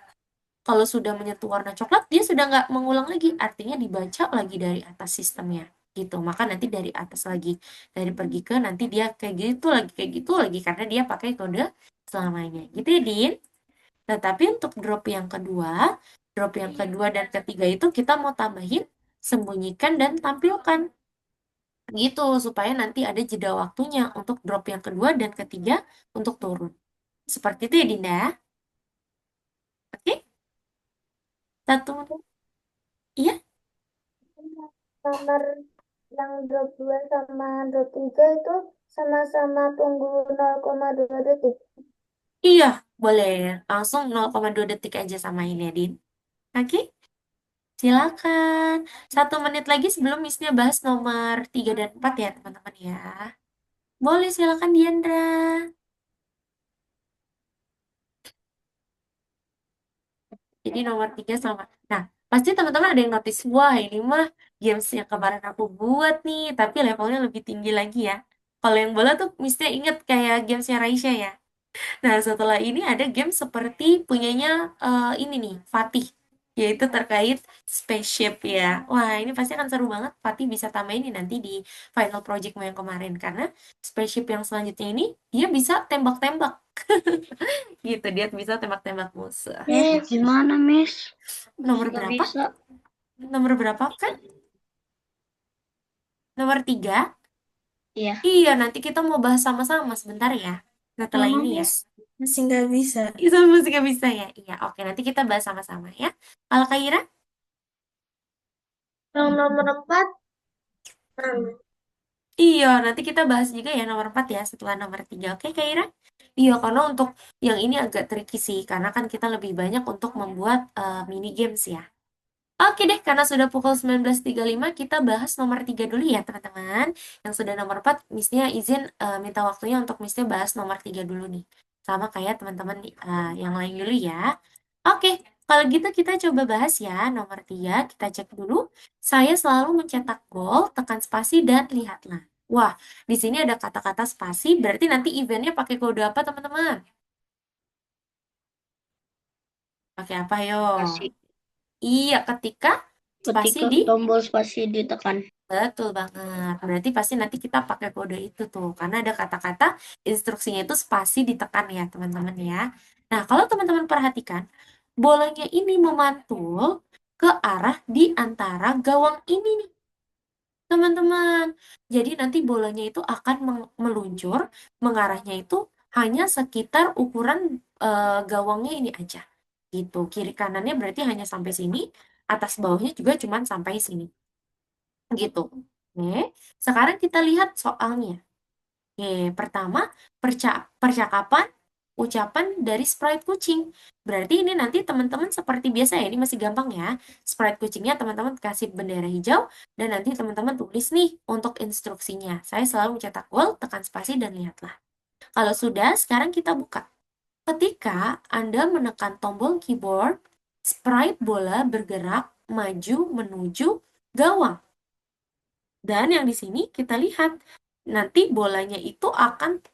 Kalau sudah menyentuh warna coklat, dia sudah nggak mengulang lagi, artinya dibaca lagi dari atas sistemnya. Gitu, maka nanti dari atas lagi, dari pergi ke nanti dia kayak gitu lagi, karena dia pakai kode selamanya. Gitu ya, Din? Tetapi untuk drop yang kedua dan ketiga itu kita mau tambahin sembunyikan dan tampilkan. Gitu, supaya nanti ada jeda waktunya untuk drop yang kedua dan ketiga untuk turun. Seperti itu ya, Dinda. Oke? Satu menit. Iya? Nomor yang drop 2 sama drop 3 itu sama-sama tunggu 0,2 detik. Iya, boleh. Langsung 0,2 detik aja samain ya, Din. Oke? Silakan. 1 menit lagi sebelum Miss-nya bahas nomor 3 dan 4 ya, teman-teman ya. Boleh, silakan Diandra. Jadi nomor 3 sama. Nah, pasti teman-teman ada yang notice, wah ini mah games yang kemarin aku buat nih, tapi levelnya lebih tinggi lagi ya. Kalau yang bola tuh mestinya inget kayak gamesnya Raisya ya. Nah, setelah ini ada game seperti punyanya ini nih, Fatih. yaitu terkait spaceship ya. Wah, ini pasti akan seru banget. Fatih bisa tambahin ini nanti di final projectmu yang kemarin. Karena spaceship yang selanjutnya ini, dia bisa tembak-tembak. Gitu, dia bisa tembak-tembak musuh. Gimana, Miss? Nomor Nggak berapa? bisa. Nomor berapa kan? Nomor 3? Iya. Iya, nanti kita mau bahas sama-sama sebentar ya. Setelah Mama, ini ya. Miss, masih nggak bisa. Itu masih gak bisa ya? Iya, oke. Nanti kita bahas sama-sama ya. Kalau Kak Ira? Yang nomor 4, Iya, nanti kita bahas juga ya nomor 4 ya setelah nomor 3. Oke, Kak Ira? Iya, karena untuk yang ini agak tricky sih. Karena kan kita lebih banyak untuk membuat mini games ya. Oke deh, karena sudah pukul 19.35, kita bahas nomor 3 dulu ya, teman-teman. Yang sudah nomor 4, Miss-nya izin minta waktunya untuk Miss-nya bahas nomor 3 dulu nih. Sama kayak teman-teman yang lain dulu ya. Oke, kalau gitu kita coba bahas ya. Nomor 3, kita cek dulu. Saya selalu mencetak gol, tekan spasi, dan lihatlah. Wah, di sini ada kata-kata spasi, berarti nanti eventnya pakai kode apa, teman-teman? Pakai apa, yo? Spasi. Iya, ketika spasi Ketika di... tombol spasi ditekan. Betul banget. Berarti pasti nanti kita pakai kode itu tuh. Karena ada kata-kata instruksinya itu spasi ditekan ya, teman-teman ya. Nah, kalau teman-teman perhatikan, bolanya ini memantul ke arah di antara gawang ini nih, teman-teman. Jadi nanti bolanya itu akan meluncur, mengarahnya itu hanya sekitar ukuran gawangnya ini aja. Gitu. Kiri kanannya berarti hanya sampai sini, atas bawahnya juga cuma sampai sini. Gitu. Oke, sekarang kita lihat soalnya. Oke, pertama percakapan ucapan dari sprite kucing. Berarti ini nanti teman-teman seperti biasa ya, ini masih gampang ya. Sprite kucingnya teman-teman kasih bendera hijau dan nanti teman-teman tulis nih untuk instruksinya. Saya selalu mencetak gol, tekan spasi dan lihatlah. Kalau sudah, sekarang kita buka. Ketika Anda menekan tombol keyboard, sprite bola bergerak maju menuju gawang. Dan yang di sini kita lihat nanti bolanya itu akan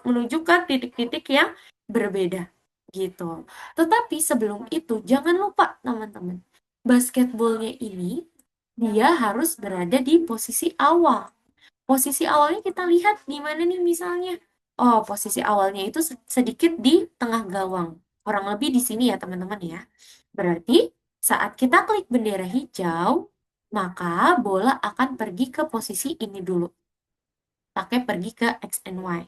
menuju ke titik-titik yang berbeda gitu. Tetapi sebelum itu jangan lupa teman-teman, basketbolnya ini dia harus berada di posisi awal. Posisi awalnya kita lihat di mana nih misalnya. Oh, posisi awalnya itu sedikit di tengah gawang. Kurang lebih di sini ya teman-teman ya. Berarti saat kita klik bendera hijau, maka bola akan pergi ke posisi ini dulu. Pakai pergi ke X and Y.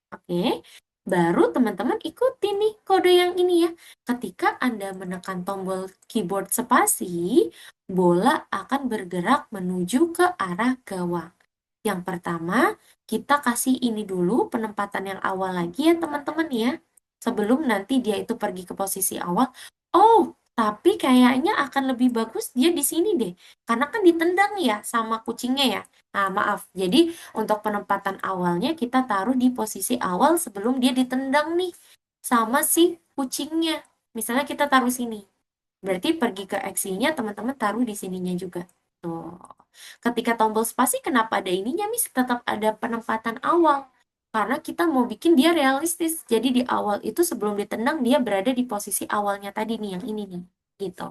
Oke, baru teman-teman ikuti nih kode yang ini ya. Ketika Anda menekan tombol keyboard spasi, bola akan bergerak menuju ke arah gawang. Yang pertama, kita kasih ini dulu penempatan yang awal lagi ya teman-teman ya. Sebelum nanti dia itu pergi ke posisi awal. Oh, tapi kayaknya akan lebih bagus dia di sini deh. Karena kan ditendang ya sama kucingnya ya. Nah, maaf. Jadi untuk penempatan awalnya kita taruh di posisi awal sebelum dia ditendang nih sama si kucingnya. Misalnya kita taruh sini. Berarti pergi ke X-nya teman-teman taruh di sininya juga. Tuh. Ketika tombol spasi kenapa ada ininya, Miss? Tetap ada penempatan awal. Karena kita mau bikin dia realistis. Jadi di awal itu sebelum ditendang dia berada di posisi awalnya tadi nih, yang ini nih. Gitu.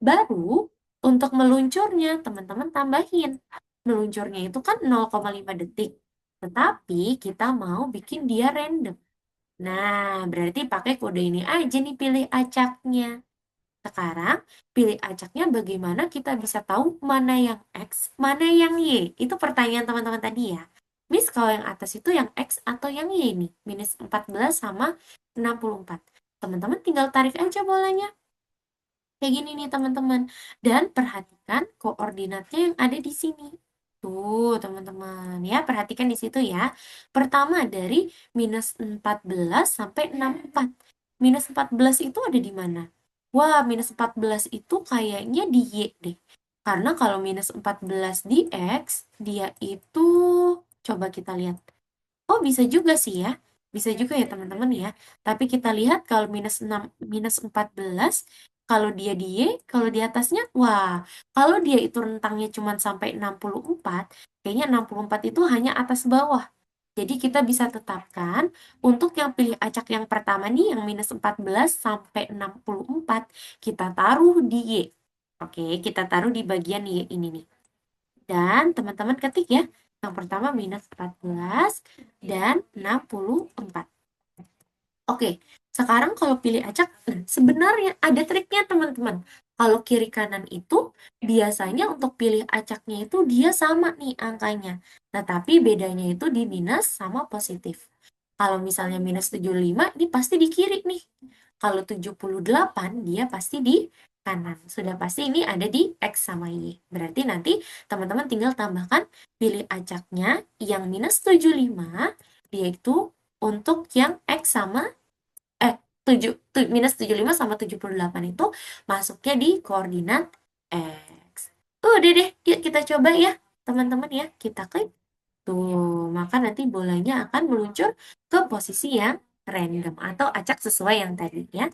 Baru untuk meluncurnya teman-teman tambahin. Meluncurnya itu kan 0,5 detik. Tetapi kita mau bikin dia random. Nah, berarti pakai kode ini aja nih pilih acaknya. Sekarang, pilih acaknya bagaimana kita bisa tahu mana yang X, mana yang Y. Itu pertanyaan teman-teman tadi ya. Miss, kalau yang atas itu yang X atau yang Y nih? Minus 14 sama 64. Teman-teman tinggal tarik aja bolanya. Kayak gini nih teman-teman. Dan perhatikan koordinatnya yang ada di sini. Tuh teman-teman ya, perhatikan di situ ya. Pertama dari minus 14 sampai 64. Minus 14 itu ada di mana? Wah, minus 14 itu kayaknya di Y deh. Karena kalau minus 14 di X, dia itu, coba kita lihat. Oh, bisa juga sih ya. Bisa juga ya teman-teman ya. Tapi kita lihat kalau minus 6, minus 14, kalau dia di Y, kalau di atasnya, wah, kalau dia itu rentangnya cuma sampai 64, kayaknya 64 itu hanya atas bawah. Jadi kita bisa tetapkan untuk yang pilih acak yang pertama nih, yang minus 14 sampai 64, kita taruh di Y. Oke, kita taruh di bagian Y ini nih. Dan teman-teman ketik ya, yang pertama minus 14 dan 64. Oke, sekarang kalau pilih acak, sebenarnya ada triknya teman-teman. Kalau kiri kanan itu, biasanya untuk pilih acaknya itu dia sama nih angkanya. Tetapi bedanya itu di minus sama positif. Kalau misalnya minus 75, ini pasti di kiri nih. Kalau 78, dia pasti di kanan. Sudah pasti ini ada di X sama Y. Berarti nanti teman-teman tinggal tambahkan pilih acaknya yang minus 75, dia itu untuk yang X sama 7, minus 75 sama 78 itu masuknya di koordinat X. Udah deh, yuk kita coba ya, teman-teman ya. Kita klik. Tuh, maka nanti bolanya akan meluncur ke posisi yang random atau acak sesuai yang tadi ya.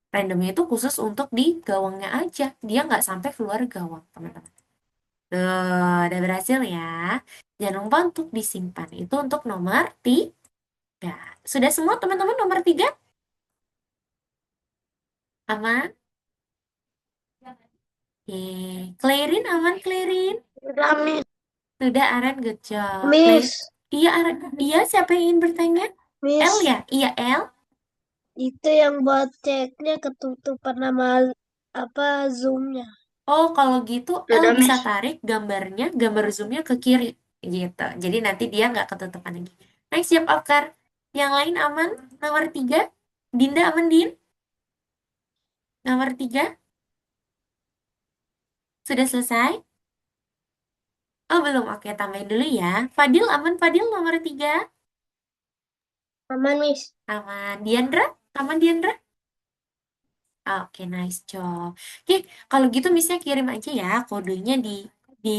Randomnya itu khusus untuk di gawangnya aja. Dia nggak sampai keluar gawang, teman-teman. Tuh, udah berhasil ya. Jangan lupa untuk disimpan. Itu untuk nomor 3. Sudah semua teman-teman nomor 3? Aman? Oke, Clarin aman, Clarin? Udah, Miss. Sudah, Aren, good job. Miss, Iya, Aren. Iya, siapa yang ingin bertanya? Miss, L ya? Iya, L. itu yang buat ceknya ketutupan nama apa zoomnya. Oh, kalau gitu L Udah, bisa Miss. tarik gambarnya, gambar zoomnya ke kiri. Gitu. Jadi nanti dia nggak ketutupan lagi. Next, siap, Okar. Yang lain aman? Nomor 3? Dinda aman, Din? Nomor 3? Sudah selesai? Oh, belum. Oke, tambahin dulu ya. Fadil aman, Fadil nomor 3? Aman, Miss. Aman. Diandra? Aman, Diandra? Oke, nice job. Oke, kalau gitu Missnya kirim aja ya kodenya di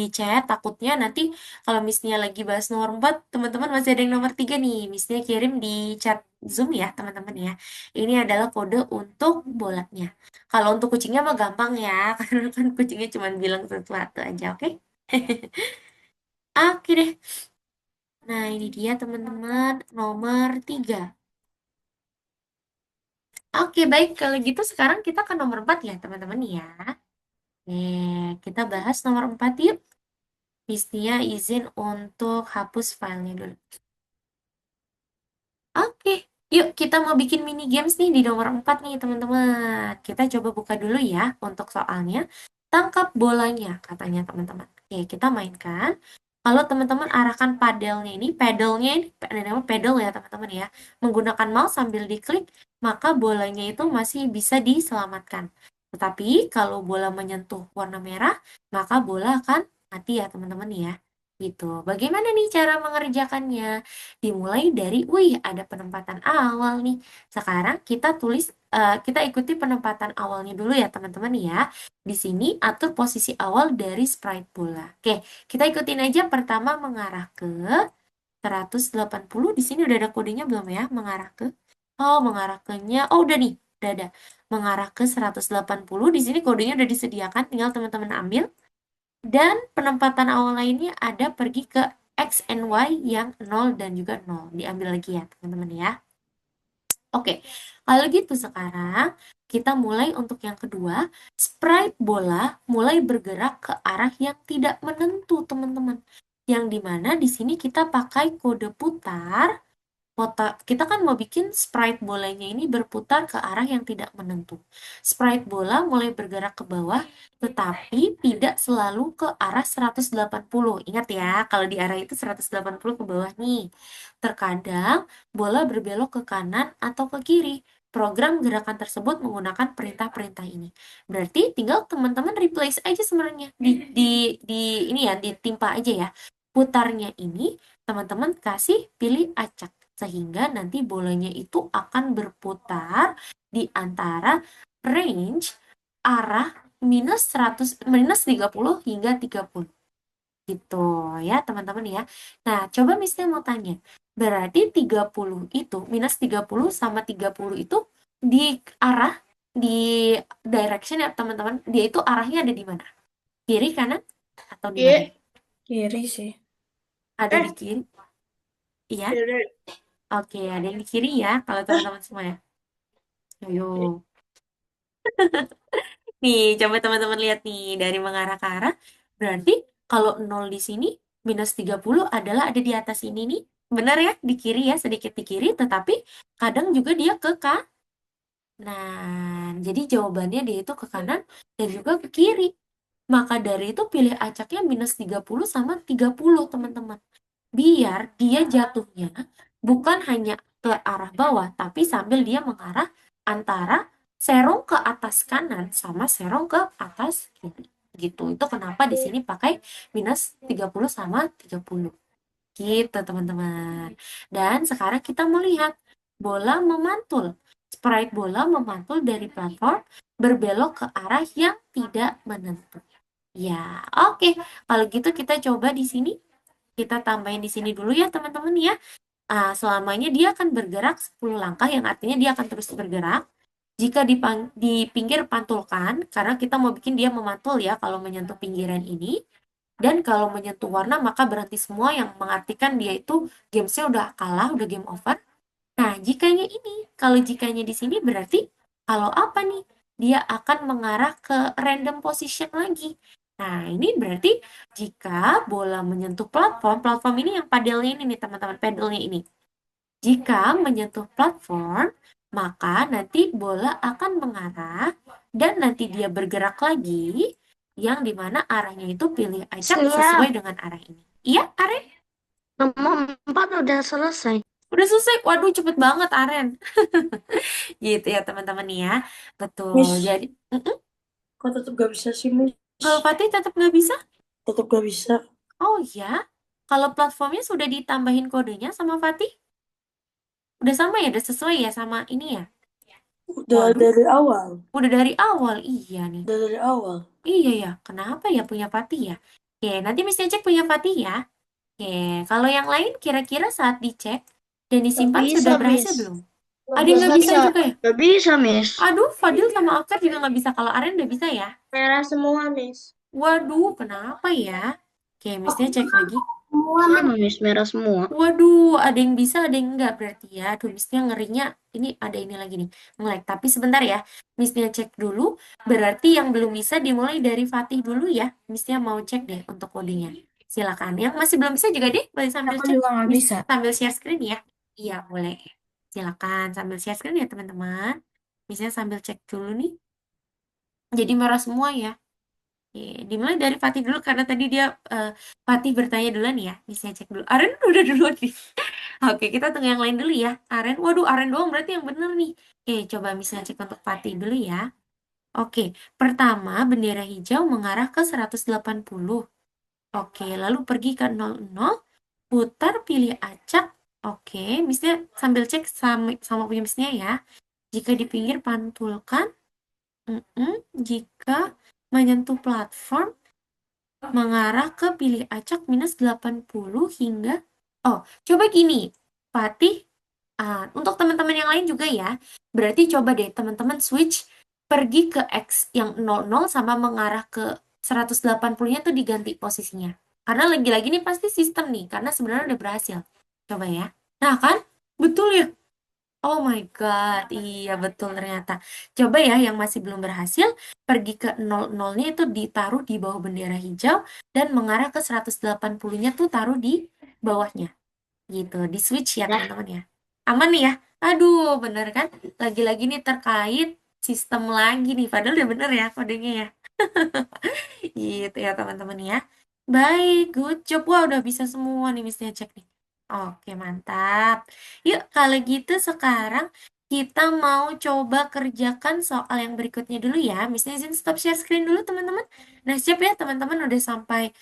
chat. Takutnya nanti kalau Missnya lagi bahas nomor 4, teman-teman masih ada yang nomor 3 nih. Missnya kirim di chat Zoom ya, teman-teman ya. Ini adalah kode untuk bolanya. Kalau untuk kucingnya mah gampang ya, karena kan kucingnya cuma bilang sesuatu aja, oke? Oke deh. Nah, ini dia teman-teman, nomor 3. Oke, baik. Kalau gitu sekarang kita ke nomor 4 ya, teman-teman ya. Kita bahas nomor 4 yuk. Missnya izin untuk hapus filenya dulu. Oke, yuk kita mau bikin mini games nih di nomor 4 nih teman-teman. Kita coba buka dulu ya untuk soalnya. Tangkap bolanya katanya teman-teman. Oke, kita mainkan. Kalau teman-teman arahkan padelnya ini namanya pedal ya teman-teman ya. Menggunakan mouse sambil diklik, maka bolanya itu masih bisa diselamatkan. Tetapi kalau bola menyentuh warna merah, maka bola akan mati ya teman-teman ya. Gitu. Bagaimana nih cara mengerjakannya? Dimulai dari, wih, ada penempatan awal nih. Sekarang kita ikuti penempatan awalnya dulu ya teman-teman ya. Di sini atur posisi awal dari sprite bola. Oke, kita ikutin aja. Pertama mengarah ke 180. Di sini udah ada kodenya belum ya? Oh, udah nih. Udah ada. Mengarah ke 180. Di sini kodenya udah disediakan, tinggal teman-teman ambil. Dan penempatan awal lainnya ada pergi ke X and Y yang 0 dan juga 0. Diambil lagi ya, teman-teman ya. Oke, kalau gitu sekarang kita mulai untuk yang kedua. Sprite bola mulai bergerak ke arah yang tidak menentu, teman-teman. Yang dimana di sini kita pakai kode putar. Kita kan mau bikin sprite bolanya ini berputar ke arah yang tidak menentu. Sprite bola mulai bergerak ke bawah, tetapi tidak selalu ke arah 180. Ingat ya, kalau di arah itu 180 ke bawah nih. Terkadang bola berbelok ke kanan atau ke kiri. Program gerakan tersebut menggunakan perintah-perintah ini. Berarti tinggal teman-teman replace aja sebenarnya. Di ini ya, ditimpa aja ya. Putarnya ini teman-teman kasih pilih acak sehingga nanti bolanya itu akan berputar di antara range arah minus 30 hingga 30 gitu ya teman-teman ya. Nah, coba Misalnya mau tanya, berarti 30 itu minus 30 sama 30 itu di arah di direction ya teman-teman, dia itu arahnya ada di mana? Kiri, kanan, atau di mana? Kiri sih. Ada di kiri. Iya? Oke, ada yang di kiri ya, kalau teman-teman semua ya. Ayo. Nih, coba teman-teman lihat nih, dari mengarah ke arah. Berarti kalau 0 di sini, minus 30 adalah ada di atas ini nih. Benar ya, di kiri ya, sedikit di kiri, tetapi kadang juga dia ke kanan. Nah, jadi jawabannya dia itu ke kanan dan juga ke kiri. Maka dari itu pilih acaknya minus 30 sama 30, teman-teman. Biar dia jatuhnya bukan hanya ke arah bawah, tapi sambil dia mengarah antara serong ke atas kanan sama serong ke atas kiri. Gitu. Itu kenapa di sini pakai minus 30 sama 30. Gitu, teman-teman. Dan sekarang kita melihat bola memantul. Sprite bola memantul dari platform berbelok ke arah yang tidak menentu. Ya, oke. Kalau gitu kita coba di sini. Kita tambahin di sini dulu ya, teman-teman ya. Selamanya dia akan bergerak 10 langkah, yang artinya dia akan terus bergerak. Jika di pinggir pantulkan, karena kita mau bikin dia memantul ya kalau menyentuh pinggiran ini. Dan kalau menyentuh warna, maka berhenti semua, yang mengartikan dia itu gamesnya udah kalah, udah game over. Nah, jikanya ini, kalau jikanya di sini berarti kalau apa nih? Dia akan mengarah ke random position lagi. Nah, ini berarti jika bola menyentuh platform, platform ini yang padelnya ini nih teman-teman, padelnya ini. Jika menyentuh platform, maka nanti bola akan mengarah dan nanti dia bergerak lagi, yang dimana arahnya itu pilih acak sesuai dengan arah ini. Iya, Aren? Nomor 4 udah selesai. Udah selesai. Waduh, cepet banget, Aren. Gitu ya, teman-teman ya. Betul. Miss, Jadi, kok tetap gak bisa sih, Miss? kalau Fatih tetap nggak bisa? Tetap gak bisa. Oh ya, kalau platformnya sudah ditambahin kodenya sama Fatih? Udah sama ya, udah sesuai ya sama ini ya? Udah Waduh, dari awal. udah dari awal. Iya nih. Udah dari awal. Iya ya, kenapa ya punya Fatih ya? Oke, nanti mesti cek punya Fatih ya. Oke, kalau yang lain kira-kira saat dicek dan disimpan Nggak sudah bisa, berhasil Miss. belum? Ada yang nggak bisa juga ya? Gak bisa, Miss. Aduh, Fadil sama Akar juga nggak bisa. Kalau Aren udah bisa ya? Merah semua, Miss. Waduh, kenapa ya? Oke, mestinya cek lagi. Sama, Miss. Merah semua. Waduh, ada yang bisa, ada yang enggak berarti ya. Aduh, mestinya ngerinya. Ini ada ini lagi nih, nge-lag. Tapi sebentar ya, mestinya cek dulu. Berarti yang belum bisa dimulai dari Fatih dulu ya. Mestinya mau cek deh untuk kodenya. Silakan. Yang masih belum bisa juga deh, boleh sambil Aku cek. juga nggak bisa. Sambil share screen ya. Iya, boleh. Silakan sambil share screen ya, teman-teman. Misalnya sambil cek dulu nih. Jadi merah semua ya. Oke, dimulai dari Fatih dulu karena tadi dia Fatih bertanya duluan ya. Bisa cek dulu. Aren udah duluan nih. Oke, kita tunggu yang lain dulu ya. Aren, waduh, Aren doang berarti yang bener nih. Oke, coba misalnya cek untuk Fatih dulu ya. Oke, pertama bendera hijau mengarah ke 180. Oke, lalu pergi ke 00, putar pilih acak. Oke, misalnya sambil cek sama punya misalnya ya. Jika di pinggir pantulkan. Jika menyentuh platform, mengarah ke pilih acak minus 80 hingga... Oh, coba gini. Fatih, untuk teman-teman yang lain juga ya. Berarti coba deh teman-teman switch pergi ke X yang 00 sama mengarah ke 180-nya tuh diganti posisinya. Karena lagi-lagi nih pasti sistem nih, karena sebenarnya udah berhasil. Coba ya. Nah kan? Betul ya? Oh my God, iya betul ternyata. Coba ya yang masih belum berhasil, pergi ke 00-nya itu ditaruh di bawah bendera hijau, dan mengarah ke 180-nya tuh taruh di bawahnya. Gitu, di switch ya teman-teman ya. Aman nih ya? Aduh, bener kan? Lagi-lagi nih terkait sistem lagi nih, padahal udah bener ya kodenya ya. Gitu ya teman-teman ya. Baik, good job. Wah, udah bisa semua nih misalnya cek nih. Oke, mantap. Yuk, kalau gitu sekarang kita mau coba kerjakan soal yang berikutnya dulu ya. Misalnya izin stop share screen dulu teman-teman. Nah, siap ya teman-teman udah sampai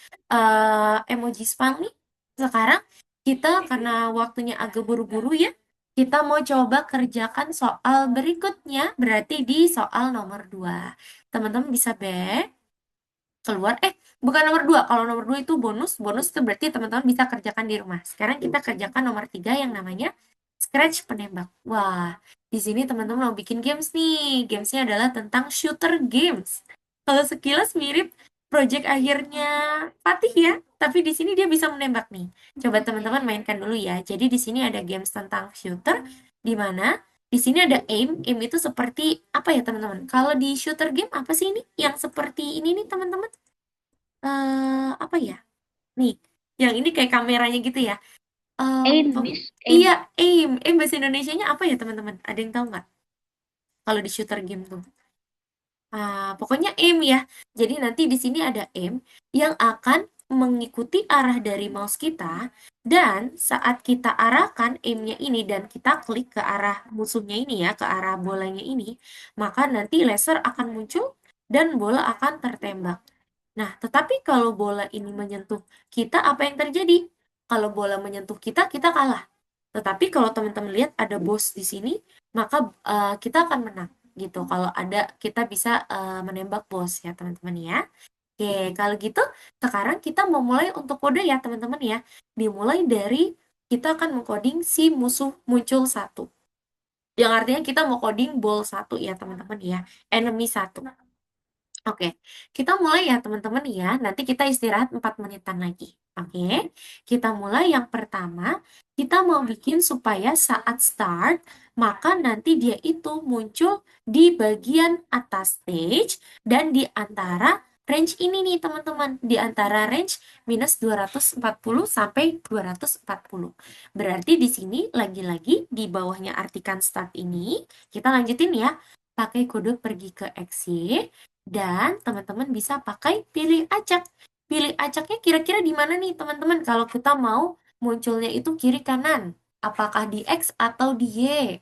emoji spam nih. Sekarang kita karena waktunya agak buru-buru ya, kita mau coba kerjakan soal berikutnya, berarti di soal nomor 2. Teman-teman bisa back keluar bukan nomor 2. Kalau nomor 2 itu bonus itu berarti teman-teman bisa kerjakan di rumah. Sekarang kita kerjakan nomor 3 yang namanya scratch penembak. Wah, di sini teman-teman mau bikin games nih. Gamesnya adalah tentang shooter games. Kalau sekilas mirip project akhirnya Fatih ya. Tapi di sini dia bisa menembak nih. Coba teman-teman mainkan dulu ya. Jadi di sini ada games tentang shooter di mana di sini ada aim. Aim itu seperti apa ya teman-teman? Kalau di shooter game apa sih ini? Yang seperti ini nih teman-teman? Apa ya? Nih, yang ini kayak kameranya gitu ya. Aim, Pem- Miss. Aim. Iya, aim. Aim bahasa Indonesianya apa ya teman-teman? Ada yang tahu nggak? Kalau di shooter game tuh. Pokoknya aim ya. Jadi nanti di sini ada aim yang akan mengikuti arah dari mouse kita dan saat kita arahkan aimnya ini dan kita klik ke arah musuhnya ini ya, ke arah bolanya ini, maka nanti laser akan muncul dan bola akan tertembak. Nah, tetapi kalau bola ini menyentuh kita, apa yang terjadi? Kalau bola menyentuh kita, kita kalah. Tetapi kalau teman-teman lihat ada bos di sini, maka kita akan menang gitu. Kalau ada kita bisa menembak bos ya teman-teman ya. Oke, kalau gitu sekarang kita mau mulai untuk kode ya teman-teman ya. Dimulai dari kita akan mengcoding si musuh muncul satu. Yang artinya kita mau coding ball satu ya teman-teman ya. Enemy satu. Oke, kita mulai ya teman-teman ya. Nanti kita istirahat 4 menitan lagi. Oke, kita mulai yang pertama. Kita mau bikin supaya saat start, maka nanti dia itu muncul di bagian atas stage dan di antara range ini nih teman-teman. Di antara range minus 240 sampai 240. Berarti di sini lagi-lagi di bawahnya artikan start ini, kita lanjutin ya. Pakai kode pergi ke exit. Dan teman-teman bisa pakai pilih acak. Pilih acaknya kira-kira di mana nih teman-teman kalau kita mau munculnya itu kiri kanan? Apakah di X atau di Y?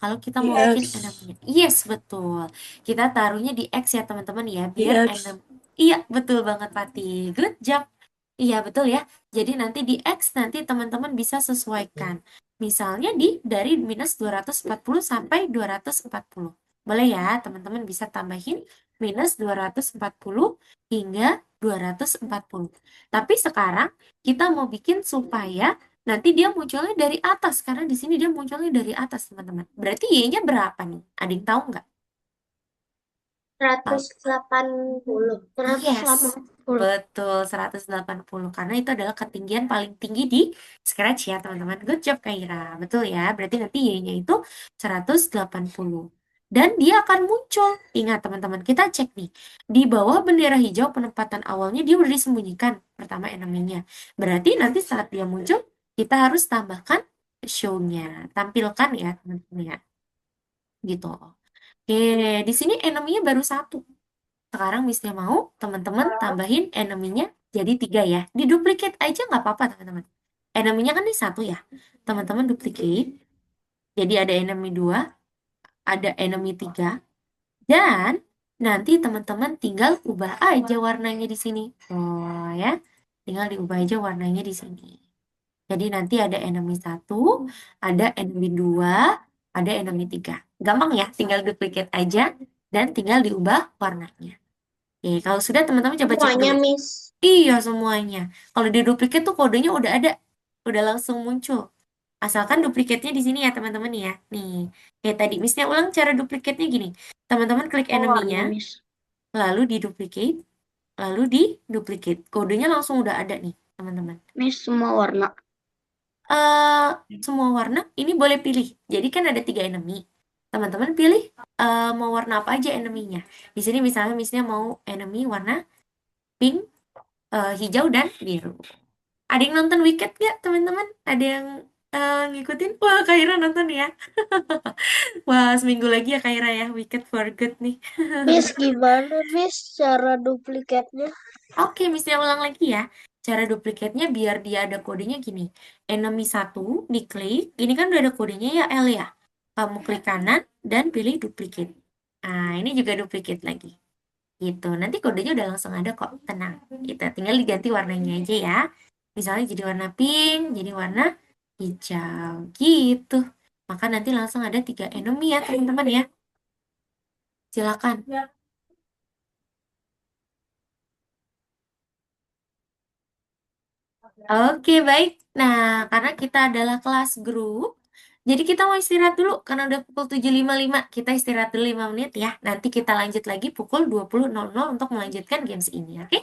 Kalau kita Di mau bikin X. enamnya. Yes, betul. Kita taruhnya di X ya teman-teman ya, Di biar X. enam. Iya, betul banget Pati. Good job. Iya, betul ya. Jadi nanti di X nanti teman-teman bisa sesuaikan. Misalnya dari minus 240 sampai 240. Boleh ya, teman-teman bisa tambahin minus 240 hingga 240. Tapi sekarang kita mau bikin supaya nanti dia munculnya dari atas, karena di sini dia munculnya dari atas, teman-teman. Berarti Y-nya berapa nih? Ada yang tahu nggak? Tahu? 180. Yes, 180. betul 180 karena itu adalah ketinggian paling tinggi di Scratch ya teman-teman. Good job Kaira. Betul ya. Berarti nanti Y-nya itu 180. Dan dia akan muncul. Ingat teman-teman, kita cek nih. Di bawah bendera hijau penempatan awalnya dia udah disembunyikan. Pertama enemy-nya. Berarti nanti saat dia muncul, kita harus tambahkan show-nya. Tampilkan ya teman-teman ya. Gitu. Oke, di sini enemy-nya baru satu. Sekarang Missnya mau teman-teman tambahin enemy-nya jadi 3 ya. Diduplicate aja nggak apa-apa teman-teman. Enemy-nya kan ini satu ya. Teman-teman duplicate. Jadi ada enemy 2, ada enemy 3. Dan nanti teman-teman tinggal ubah aja warnanya di sini. Oh ya. Tinggal diubah aja warnanya di sini. Jadi nanti ada enemy 1, ada enemy 2, ada enemy 3. Gampang ya, tinggal duplicate aja dan tinggal diubah warnanya. Oke, kalau sudah teman-teman coba cek Semuanya, dulu. Miss. Iya semuanya. Kalau di duplicate tuh kodenya udah ada, udah langsung muncul. Asalkan duplikatnya di sini ya teman-teman ya. Nih, kayak tadi Missnya ulang cara duplikatnya gini. Teman-teman klik enemy-nya, Warna, Miss. lalu di duplicate, lalu di duplicate. Kodenya langsung udah ada nih teman-teman. Miss semua warna. Semua warna ini boleh pilih. Jadi kan ada 3 enemy. Teman-teman pilih mau warna apa aja enemy-nya. Di sini misalnya Missnya mau enemy warna pink, hijau dan biru. Ada yang nonton Wicked gak teman-teman? Ada yang ngikutin? Wah, Kaira nonton ya. Wah, seminggu lagi ya Kaira ya, Wicked for Good nih. Miss, gimana, Miss, cara duplikatnya? Oke, Missnya ulang lagi ya. Cara duplikatnya biar dia ada kodenya gini. Enemy 1, diklik. Ini kan udah ada kodenya ya, L ya. Kamu klik kanan dan pilih duplicate. Nah, ini juga duplicate lagi. Gitu. Nanti kodenya udah langsung ada kok. Tenang. Gitu. Tinggal diganti warnanya aja ya. Misalnya jadi warna pink, jadi warna hijau. Gitu. Maka nanti langsung ada 3 enemy ya, teman-teman ya. Silakan. Oke, baik. Nah, karena kita adalah kelas grup, Jadi kita mau istirahat dulu karena udah pukul 7.55. Kita istirahat dulu 5 menit ya. Nanti kita lanjut lagi pukul 20.00 untuk melanjutkan games ini, oke?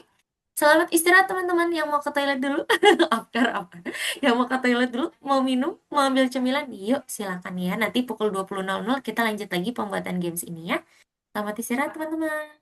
Selamat istirahat teman-teman yang mau ke toilet dulu. Apa? Yang mau ke toilet dulu, mau minum, mau ambil cemilan, yuk silakan ya. Nanti pukul 20.00 kita lanjut lagi pembuatan games ini ya. Selamat istirahat teman-teman.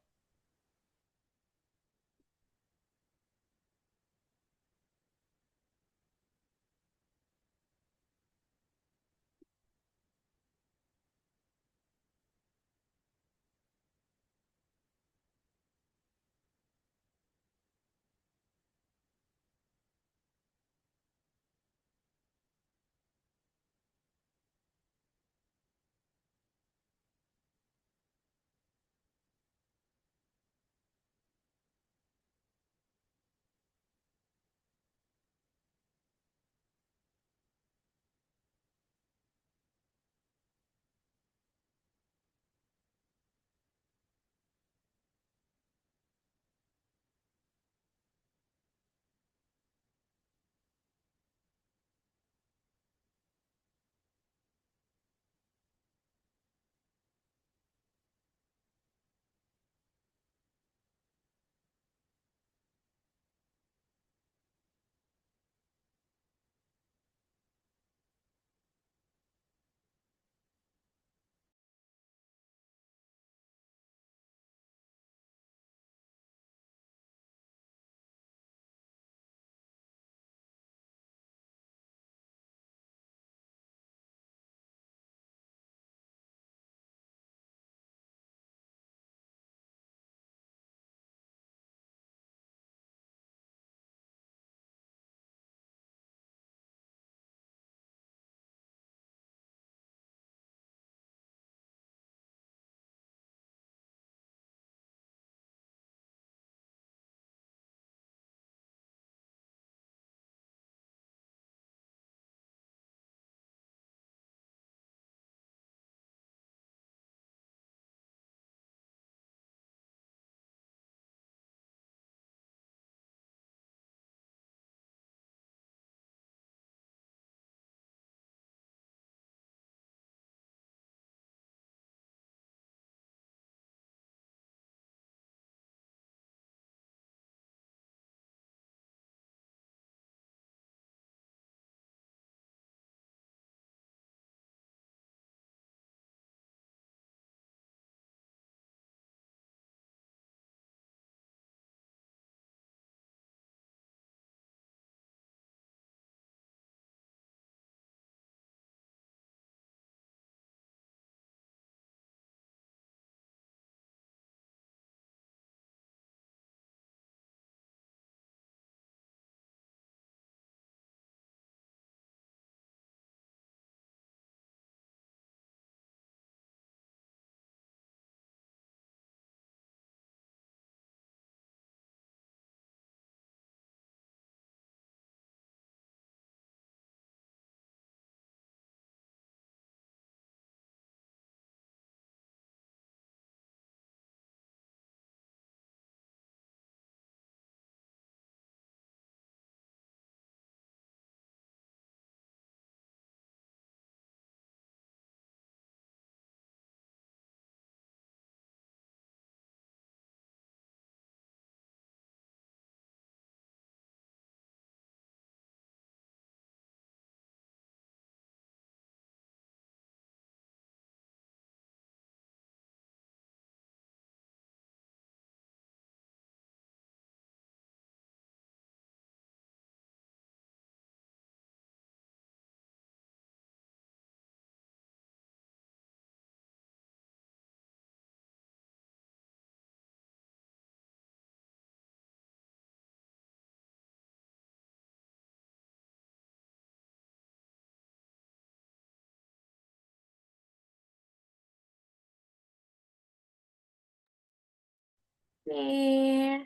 Oke.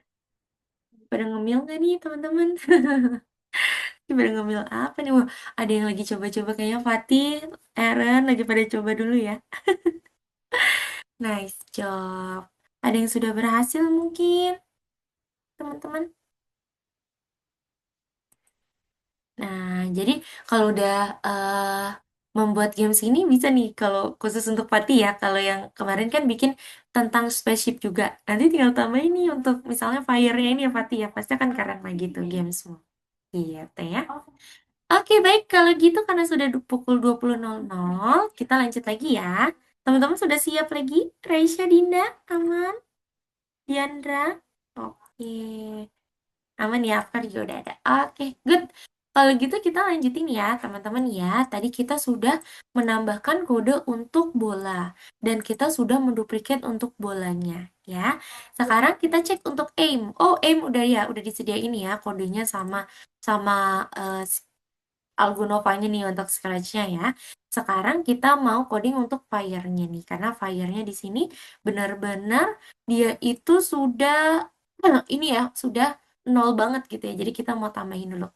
Pada ngemil nggak nih teman-teman? Pada ngemil apa nih? Wah, ada yang lagi coba-coba kayaknya Fatih, Aaron lagi pada coba dulu ya. Nice job. Ada yang sudah berhasil mungkin, teman-teman? Nah, jadi kalau udah membuat games ini bisa nih kalau khusus untuk Fatih ya. Kalau yang kemarin kan bikin tentang spaceship juga. Nanti tinggal tambah ini untuk misalnya fire-nya ini ya Fatih ya. Pasti akan keren lagi tuh gamesmu. Gitu ya. Oke, baik. Kalau gitu karena sudah pukul 20.00, kita lanjut lagi ya. Teman-teman sudah siap lagi? Raisya, Dinda, aman? Diandra? Oke. Aman ya, Afkar juga udah ada. Oke, good. Kalau gitu kita lanjutin ya, teman-teman ya. Tadi kita sudah menambahkan kode untuk bola. Dan kita sudah menduplikat untuk bolanya, ya. Sekarang kita cek untuk aim. Oh, aim udah ya, udah disediain ya kodenya sama sama Algonovanya nih untuk scratch-nya ya. Sekarang kita mau coding untuk fire-nya nih. Karena fire-nya di sini benar-benar dia itu sudah ini ya, sudah 0 banget gitu ya. Jadi kita mau tambahin dulu.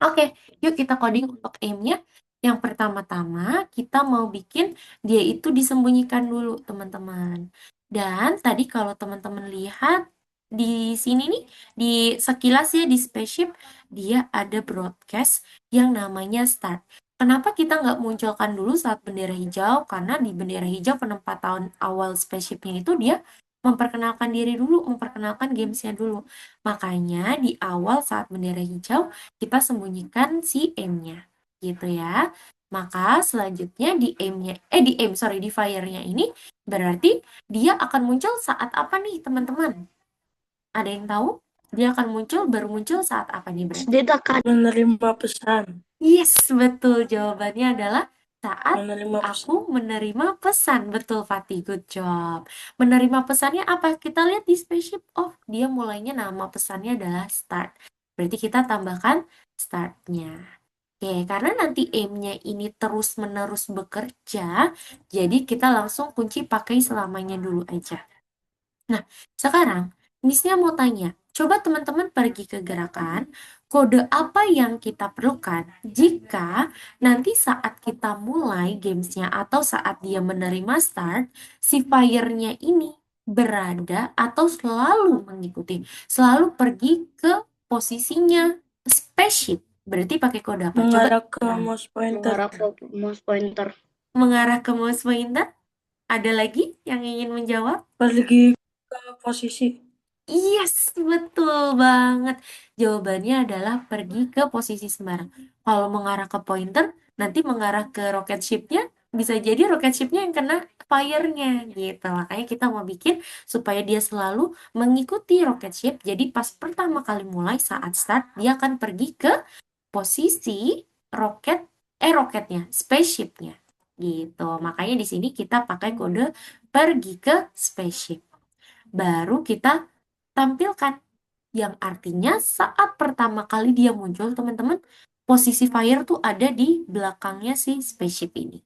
Oke, yuk kita coding untuk aim-nya. Yang pertama-tama kita mau bikin dia itu disembunyikan dulu, teman-teman. Dan tadi kalau teman-teman lihat di sini nih, di sekilas ya di spaceship, dia ada broadcast yang namanya start. Kenapa kita nggak munculkan dulu saat bendera hijau? Karena di bendera hijau penempatan awal spaceship-nya itu dia memperkenalkan diri dulu, memperkenalkan gamesnya dulu. Makanya di awal saat bendera hijau, kita sembunyikan si M-nya gitu ya. Maka selanjutnya di di fire-nya ini berarti dia akan muncul saat apa nih teman-teman? Ada yang tahu? Dia akan baru muncul saat apa nih berarti? Ditekan. Menerima pesan. Yes, betul. Jawabannya adalah saat Menerima pesan. aku menerima pesan. Betul, Fatih. Good job. Menerima pesannya apa? Kita lihat di spaceship. Oh, dia mulainya nama pesannya adalah start. Berarti kita tambahkan startnya. Oke, karena nanti aim-nya ini terus-menerus bekerja, jadi kita langsung kunci pakai selamanya dulu aja. Nah, sekarang Miss-nya mau tanya, coba teman-teman pergi ke gerakan, kode apa yang kita perlukan jika nanti saat kita mulai gamesnya atau saat dia menerima start, si fire-nya ini berada atau selalu mengikuti, selalu pergi ke posisinya spaceship. Berarti pakai kode apa? Coba Mengarah ke mouse pointer. Mengarah ke mouse pointer. mengarah ke mouse pointer. Ada lagi yang ingin menjawab? Pergi ke posisi. Yes, betul banget. Jawabannya adalah pergi ke posisi sembarang. Kalau mengarah ke pointer, nanti mengarah ke rocket ship-nya, bisa jadi rocket ship-nya yang kena fire-nya gitu. Makanya kita mau bikin supaya dia selalu mengikuti rocket ship. Jadi pas pertama kali mulai saat start, dia akan pergi ke posisi roketnya, spaceship-nya. Gitu. Makanya di sini kita pakai kode pergi ke spaceship. Baru kita tampilkan yang artinya saat pertama kali dia muncul teman-teman posisi fire tuh ada di belakangnya si spaceship ini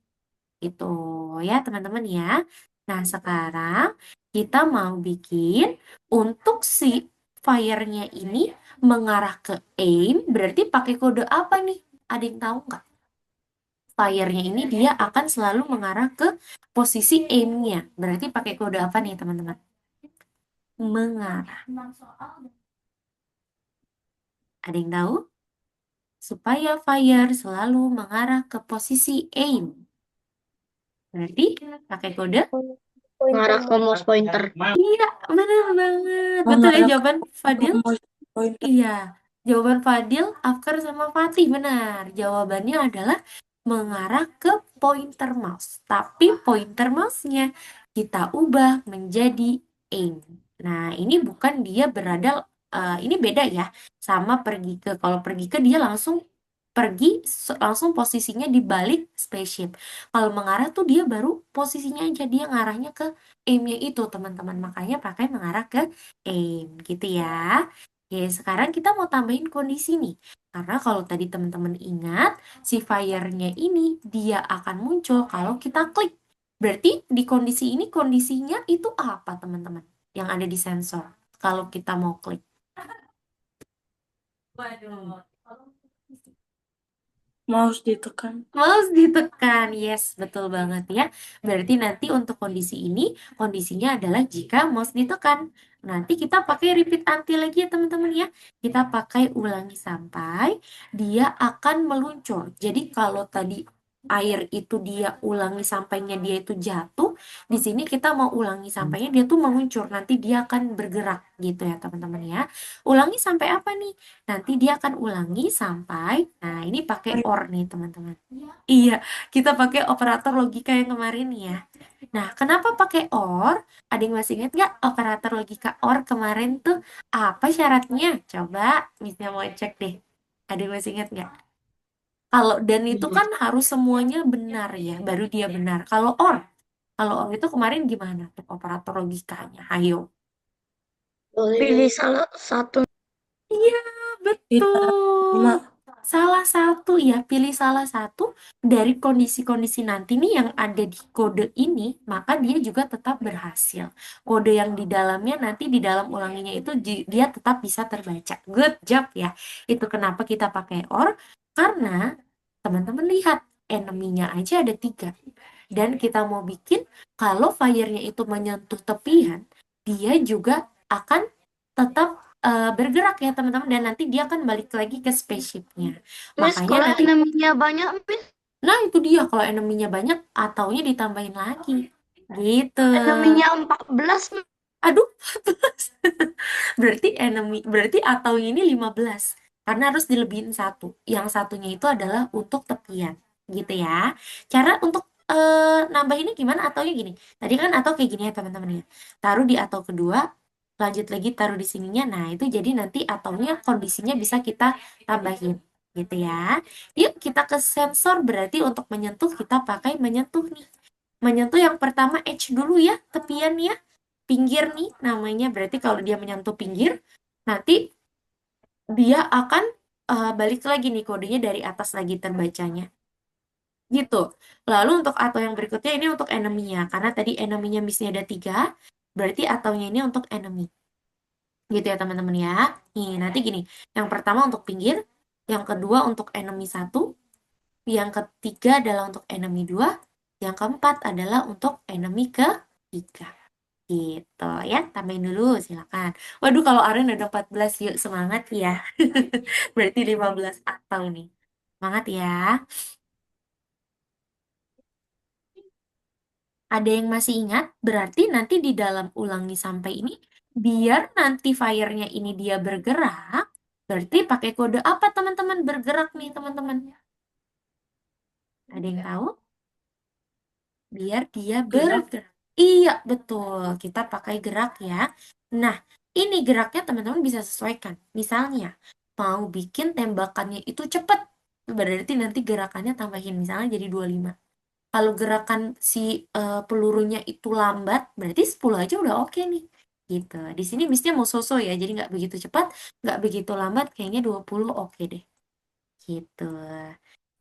itu ya teman-teman ya. Nah sekarang kita mau bikin untuk si fire-nya ini mengarah ke aim berarti pakai kode apa nih, ada yang tahu nggak? Fire-nya ini dia akan selalu mengarah ke posisi aim-nya berarti pakai kode apa nih teman-teman? Mengarah. Ada yang tahu? Supaya fire selalu mengarah ke posisi aim. Berarti pakai kode? Mengarah ke mouse pointer. Iya, benar banget. Betul ya Mengarah jawaban ke Fadil? mouse pointer. Iya, jawaban Fadil, Afkar sama Fatih benar. Jawabannya adalah mengarah ke pointer mouse. Tapi pointer mouse-nya kita ubah menjadi aim. Nah, ini bukan dia berada, ini beda ya sama pergi ke. Kalau pergi ke dia langsung langsung posisinya di balik spaceship. Kalau mengarah tuh dia baru posisinya aja, dia ngarahnya ke aim-nya itu teman-teman. Makanya pakai mengarah ke aim gitu ya. Oke, sekarang kita mau tambahin kondisi nih. Karena kalau tadi teman-teman ingat, si fire-nya ini dia akan muncul kalau kita klik. Berarti di kondisi ini kondisinya itu apa teman-teman? Yang ada di sensor kalau kita mau klik. Waduh. Mouse ditekan. Mouse ditekan, yes, betul banget ya. Berarti nanti untuk kondisi ini, kondisinya adalah jika mouse ditekan. Nanti kita pakai repeat until lagi ya teman-teman ya. Kita pakai ulangi sampai dia akan meluncur. Jadi kalau tadi air itu dia ulangi sampainya dia itu jatuh, di sini kita mau ulangi sampainya dia tuh meluncur, nanti dia akan bergerak gitu ya teman-teman ya. Ulangi sampai apa nih? Nanti dia akan ulangi sampai, nah ini pakai OR nih teman-teman. Iya, kita pakai operator logika yang kemarin ya. Nah, kenapa pakai OR? Ada yang masih ingat nggak operator logika OR kemarin tuh apa syaratnya? Coba, misalnya mau cek deh. Ada yang masih ingat nggak? Kalau dan itu kan harus semuanya benar ya, baru dia benar. Kalau OR itu kemarin gimana tuh operator logikanya? Ayo. Pilih salah satu. Iya, Kita betul. cuma Salah satu ya, pilih salah satu dari kondisi-kondisi nanti nih yang ada di kode ini, maka dia juga tetap berhasil. Kode yang di dalamnya nanti di dalam ulanginya itu dia tetap bisa terbaca. Good job ya. Itu kenapa kita pakai OR, karena teman-teman lihat enemy-nya aja ada 3. Dan kita mau bikin kalau fire-nya itu menyentuh tepian, dia juga akan tetap bergerak ya teman-teman, dan nanti dia akan balik lagi ke spaceship-nya. Miss, Makanya kalau nanti, eneminya banyak, Miss, nah itu dia kalau eneminya banyak ataunya ditambahin lagi. Gitu. eneminya 14, Miss. Aduh, berarti atau ini 15. Karena harus dilebihin satu. Yang satunya itu adalah untuk tepian. Gitu ya. Cara untuk nambahinnya gimana? Ataunya gini. Tadi kan atau kayak gini ya teman-teman ya. Taruh di atau kedua, lanjut lagi taruh di sininya. Nah, itu jadi nanti ataunya kondisinya bisa kita tambahin. Gitu ya. Yuk kita ke sensor, berarti untuk menyentuh kita pakai menyentuh nih. Menyentuh yang pertama edge dulu ya, tepian ya. Pinggir nih namanya, berarti kalau dia menyentuh pinggir, nanti dia akan balik lagi nih kodenya dari atas lagi terbacanya. Gitu. Lalu untuk atau yang berikutnya ini untuk enemy-nya. Karena tadi enemy-nya misalnya ada 3, berarti ataunya ini untuk enemy. Gitu ya teman-teman ya. Nih, nanti gini. Yang pertama untuk pinggir, yang kedua untuk enemy 1, yang ketiga adalah untuk enemy 2, yang keempat adalah untuk enemy ketiga. Gitu ya, tambahin dulu silakan. Waduh, kalau Aren udah 14, yuk semangat ya. Berarti 15 atau nih. Semangat ya. Ada yang masih ingat? Berarti nanti di dalam ulangi sampai ini, biar nanti fire-nya ini dia bergerak, berarti pakai kode apa teman-teman bergerak nih teman-teman? Ada yang tahu? Biar dia gerak. bergerak. Iya, betul. Kita pakai gerak ya. Nah, ini geraknya teman-teman bisa sesuaikan. Misalnya, mau bikin tembakannya itu cepat. Berarti nanti gerakannya tambahin. Misalnya jadi 25. Kalau gerakan si pelurunya itu lambat, berarti 10 aja udah oke nih. Gitu. Di sini misalnya mau so-so ya. Jadi nggak begitu cepat, nggak begitu lambat. Kayaknya 20 oke deh. Gitu.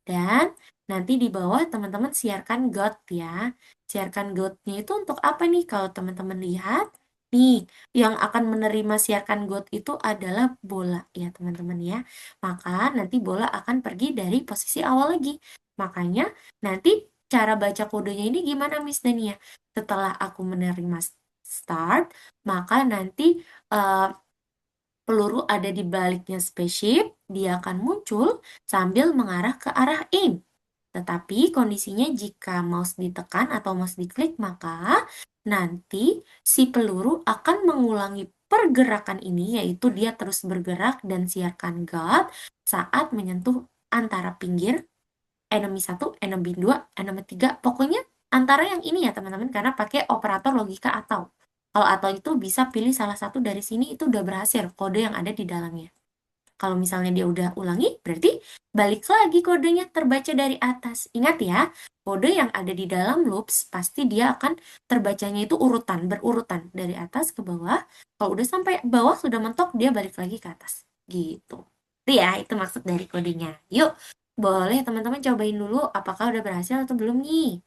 Dan nanti di bawah teman-teman siarkan GOT ya. Siarkan GOT-nya itu untuk apa nih? Kalau teman-teman lihat, nih yang akan menerima siarkan GOT itu adalah bola ya teman-teman ya. Maka nanti bola akan pergi dari posisi awal lagi. Makanya nanti cara baca kodenya ini gimana Miss Dania? Setelah aku menerima start, maka nanti eh, peluru ada di baliknya spaceship, dia akan muncul sambil mengarah ke arah aim. Tetapi kondisinya jika mouse ditekan atau mouse diklik, maka nanti si peluru akan mengulangi pergerakan ini, yaitu dia terus bergerak dan siarkan guard saat menyentuh antara pinggir, enemy 1, enemy 2, enemy 3. Pokoknya antara yang ini ya teman-teman, karena pakai operator logika atau. Kalau atau itu bisa pilih salah satu dari sini, itu udah berhasil kode yang ada di dalamnya. Kalau misalnya dia udah ulangi, berarti balik lagi kodenya terbaca dari atas. Ingat ya, kode yang ada di dalam loops pasti dia akan terbacanya itu urutan, berurutan dari atas ke bawah. Kalau udah sampai bawah sudah mentok, dia balik lagi ke atas. Gitu. Itu ya, itu maksud dari kodenya. Yuk, boleh teman-teman cobain dulu apakah udah berhasil atau belum nih.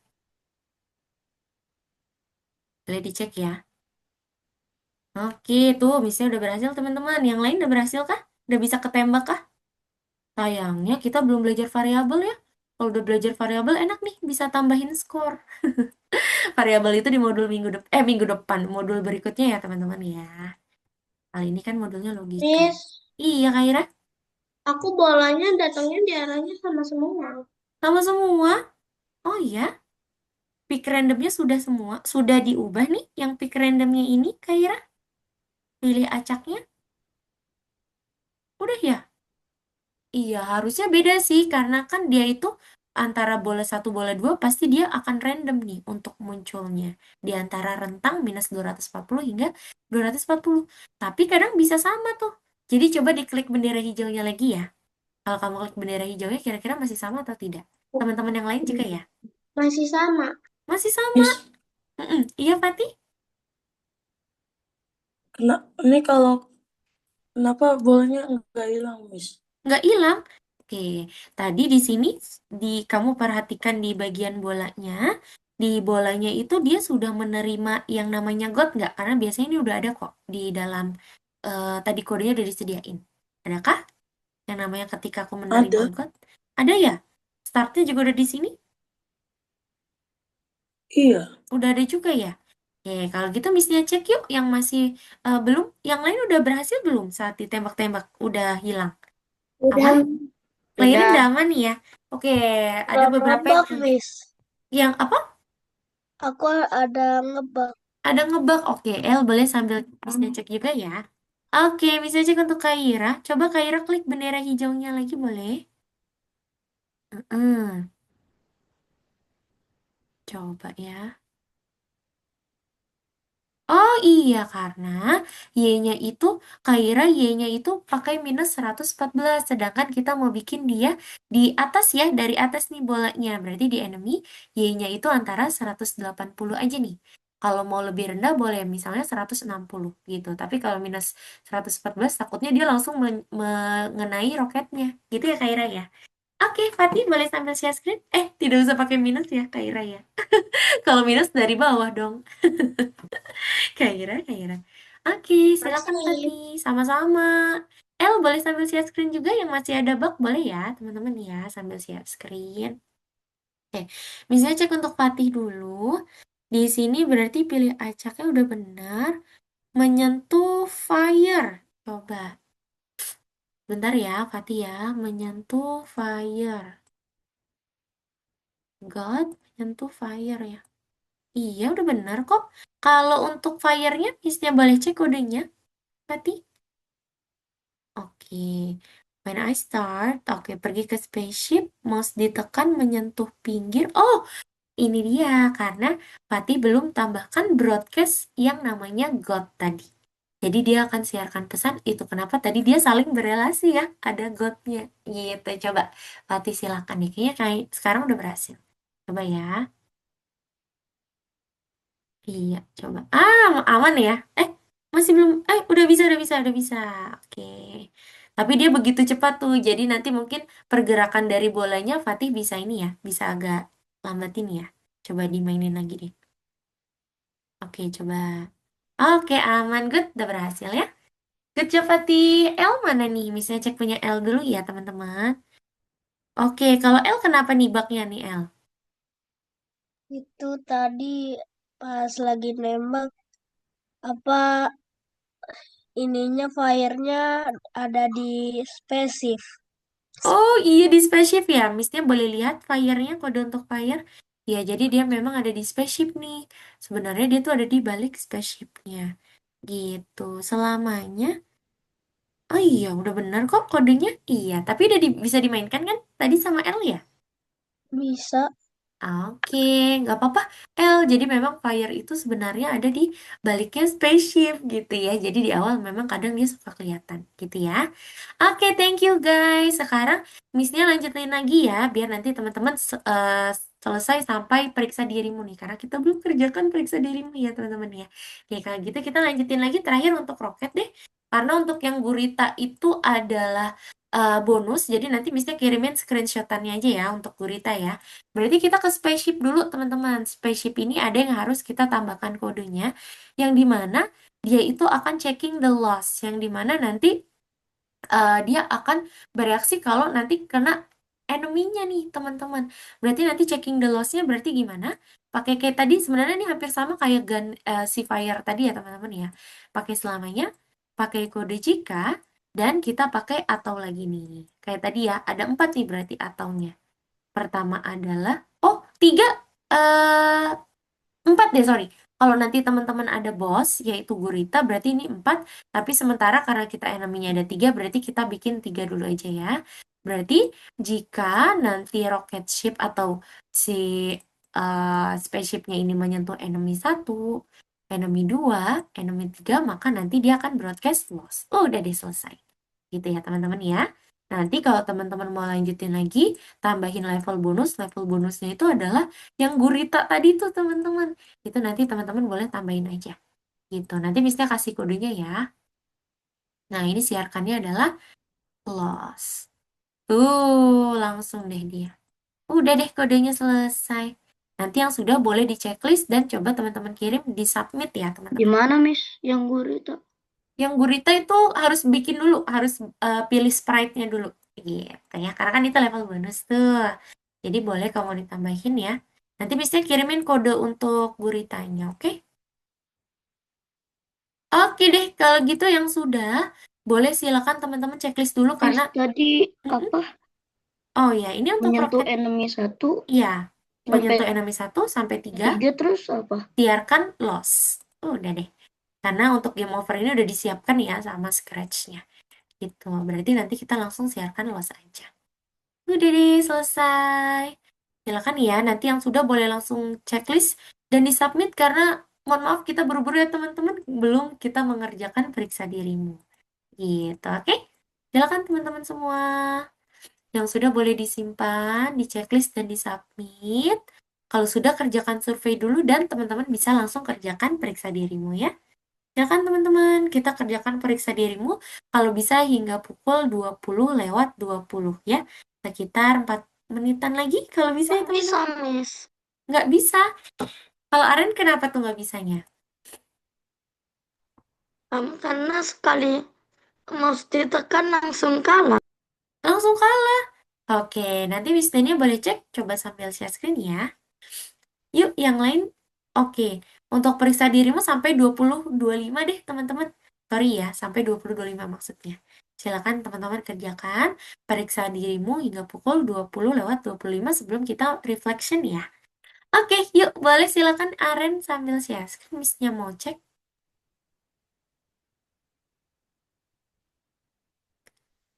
Boleh dicek ya. Oke, tuh misalnya udah berhasil teman-teman. Yang lain udah berhasil kah? Udah bisa ketembak kah? Sayangnya kita belum belajar variabel ya. Kalau udah belajar variabel enak nih bisa tambahin skor. Variabel itu di modul minggu depan, modul berikutnya ya teman-teman ya. Kali ini kan modulnya logika. Miss, Iya Kak Ira, aku bolanya datangnya di arahnya sama semua. sama semua. Oh ya, pick randomnya sudah semua, sudah diubah nih yang pick randomnya ini, Kaira? Pilih acaknya? Udah ya? Iya, harusnya beda sih, karena kan dia itu antara bola satu, bola dua, pasti dia akan random nih untuk munculnya. Di antara rentang minus 240 hingga 240. Tapi kadang bisa sama tuh. Jadi coba diklik bendera hijaunya lagi ya. Kalau kamu klik bendera hijaunya, kira-kira masih sama atau tidak? Teman-teman yang lain juga ya? Masih sama. Masih sama. Miss, Iya, Fatih? ini kenapa bolanya nggak hilang, Miss? Nggak hilang. Oke, tadi di sini kamu perhatikan di bagian bolanya. Di bolanya itu dia sudah menerima yang namanya God nggak? Karena biasanya ini udah ada kok di dalam tadi kodenya udah disediain. Adakah yang namanya ketika aku menerima Ada. God? Ada ya? Startnya juga udah di sini? Iya. Udah ada juga ya? Oke, kalau gitu mestinya cek yuk yang masih belum. Yang lain udah berhasil belum saat ditembak-tembak? Udah hilang? Udah Aman? Lainnya Udah. udah aman nih ya? Oke, ada Udah beberapa ngebug, Miss. yang apa? Aku ada ngebug. Ada ngebug. Oke, El boleh sambil bisa cek juga ya. Oke, bisa cek untuk Kaira. Coba Kaira klik bendera hijaunya lagi boleh? Heeh. Coba ya. Oh iya, karena Y-nya itu, Kaira Y-nya itu pakai minus 114. Sedangkan kita mau bikin dia di atas ya, dari atas nih bolanya. Berarti di enemy, Y-nya itu antara 180 aja nih. Kalau mau lebih rendah boleh, misalnya 160 gitu. Tapi kalau minus 114, takutnya dia langsung mengenai roketnya. Gitu ya, Kaira ya. Oke, Fatih boleh sambil share screen? Tidak usah pakai minus ya, Kaira ya. Kalau minus dari bawah dong. Kaira. Oke, silakan Masih. Fatih. Sama-sama. El, boleh sambil share screen juga yang masih ada bug? Boleh ya, teman-teman ya, sambil share screen. Oke, misalnya cek untuk Fatih dulu. Di sini berarti pilih acaknya udah benar. Menyentuh fire. Coba. Bentar ya, Fatih ya. Menyentuh fire. God, menyentuh fire ya. Iya, udah benar kok. Kalau untuk fire-nya, misalnya boleh cek kodenya, Fatih. Oke, when I start, oke, pergi ke spaceship, mouse ditekan menyentuh pinggir. Oh, ini dia, karena Fatih belum tambahkan broadcast yang namanya God tadi. Jadi dia akan siarkan pesan, itu kenapa tadi dia saling berelasi ya, ada God-nya. Gitu, coba Fatih silakan nih, kayaknya kayak sekarang udah berhasil. Coba ya. Iya, coba. Aman ya? Masih belum. Udah bisa. Oke. Tapi dia begitu cepat tuh. Jadi nanti mungkin pergerakan dari bolanya Fatih bisa ini ya, bisa agak lambatin ya. Coba dimainin lagi deh. Oke, coba. Oke, aman. Good, udah berhasil ya. Good job, Fatih. L mana nih? Misalnya cek punya L dulu ya, teman-teman. Oke, kalau L kenapa nih bugnya nih, L? Itu tadi pas lagi nembak, apa ininya fire-nya ada di spesif. Oh iya di spaceship ya, Missnya boleh lihat fire-nya, kode untuk fire. Ya jadi dia memang ada di spaceship nih. Sebenarnya dia tuh ada di balik spaceship-nya. Gitu, selamanya. Oh iya, udah benar kok kodenya. Iya, tapi udah bisa dimainkan kan tadi sama L ya? Bisa. Oke, nggak apa-apa. Jadi memang fire itu sebenarnya ada di baliknya spaceship gitu ya. Jadi di awal memang kadang dia suka kelihatan gitu ya. Oke, thank you guys. Sekarang Missnya lanjutin lagi ya, biar nanti teman-teman selesai sampai periksa dirimu nih. Karena kita belum kerjakan periksa dirimu ya teman-teman ya. Oke, kalau gitu kita lanjutin lagi terakhir untuk roket deh. Karena untuk yang gurita itu adalah bonus, jadi nanti Missnya kirimin screenshotannya aja ya untuk gurita ya. Berarti kita ke spaceship dulu teman-teman. Spaceship ini ada yang harus kita tambahkan kodenya, yang dimana dia itu akan checking the loss, yang dimana nanti dia akan bereaksi kalau nanti kena enemy-nya nih teman-teman. Berarti nanti checking the loss-nya berarti gimana? Pakai kayak tadi sebenarnya ini hampir sama kayak gun si fire tadi ya teman-teman ya. Pakai selamanya, pakai kode jika, dan kita pakai atau lagi nih. Kayak tadi ya, ada 4 nih berarti ataunya. Pertama adalah, oh 3, 4 deh, sorry. Kalau nanti teman-teman ada bos, yaitu gurita, berarti ini 4. Tapi sementara karena kita enemy-nya ada 3, berarti kita bikin 3 dulu aja ya. Berarti jika nanti rocket ship atau si spaceship-nya ini menyentuh enemy 1, enemy 2, enemy 3, maka nanti dia akan broadcast loss. Oh, udah deh selesai. Gitu ya teman-teman ya. Nanti kalau teman-teman mau lanjutin lagi, tambahin level bonus. Level bonusnya itu adalah yang gurita tadi tuh teman-teman. Itu nanti teman-teman boleh tambahin aja. Gitu. Nanti misalnya kasih kodenya ya. Nah, ini siarkannya adalah loss. Tuh, langsung deh dia. Udah deh kodenya selesai. Nanti yang sudah boleh di checklist dan coba teman-teman kirim di submit ya teman-teman. Gimana, Miss, yang gurita? Yang gurita itu harus bikin dulu, harus pilih sprite-nya dulu. Gitu ya, karena kan itu level bonus tuh. Jadi boleh kamu ditambahin ya. Nanti bisa kirimin kode untuk guritanya, oke? Oke deh, kalau gitu yang sudah, boleh silakan teman-teman checklist dulu Miss, karena tadi Mm-mm. apa? Oh ya, ini untuk Menyentuh roket. enemy 1 Iya, sampai menyentuh enemy 1 sampai 3, 3 terus apa? siarkan loss. Udah deh. Karena untuk game over ini udah disiapkan ya sama scratch-nya. Gitu. Berarti nanti kita langsung siarkan loss aja. Udah deh, selesai. Silakan ya, nanti yang sudah boleh langsung checklist dan disubmit karena mohon maaf kita buru-buru ya teman-teman, belum kita mengerjakan periksa dirimu. Gitu, oke? Silakan teman-teman semua. Yang sudah boleh disimpan, di checklist dan disubmit. Kalau sudah kerjakan survei dulu dan teman-teman bisa langsung kerjakan periksa dirimu ya. Ya kan teman-teman, kita kerjakan periksa dirimu kalau bisa hingga pukul 20:20 ya. Sekitar 4 menitan lagi kalau bisa ya Nggak bisa, teman-teman. Miss. Nggak bisa. Kalau Aren kenapa tuh nggak bisanya? Karena sekali mouse ditekan langsung kalah. Langsung kalah. Oke, nanti Miss Dania boleh cek. Coba sambil share screen ya. Yuk, yang lain. Oke, untuk periksa dirimu sampai 20:25 deh teman-teman. Sorry ya, sampai 20:25 maksudnya. Silakan teman-teman kerjakan periksa dirimu hingga pukul 20:25 sebelum kita reflection ya. Oke, yuk boleh silakan Aren sambil share screen. Miss-nya mau cek.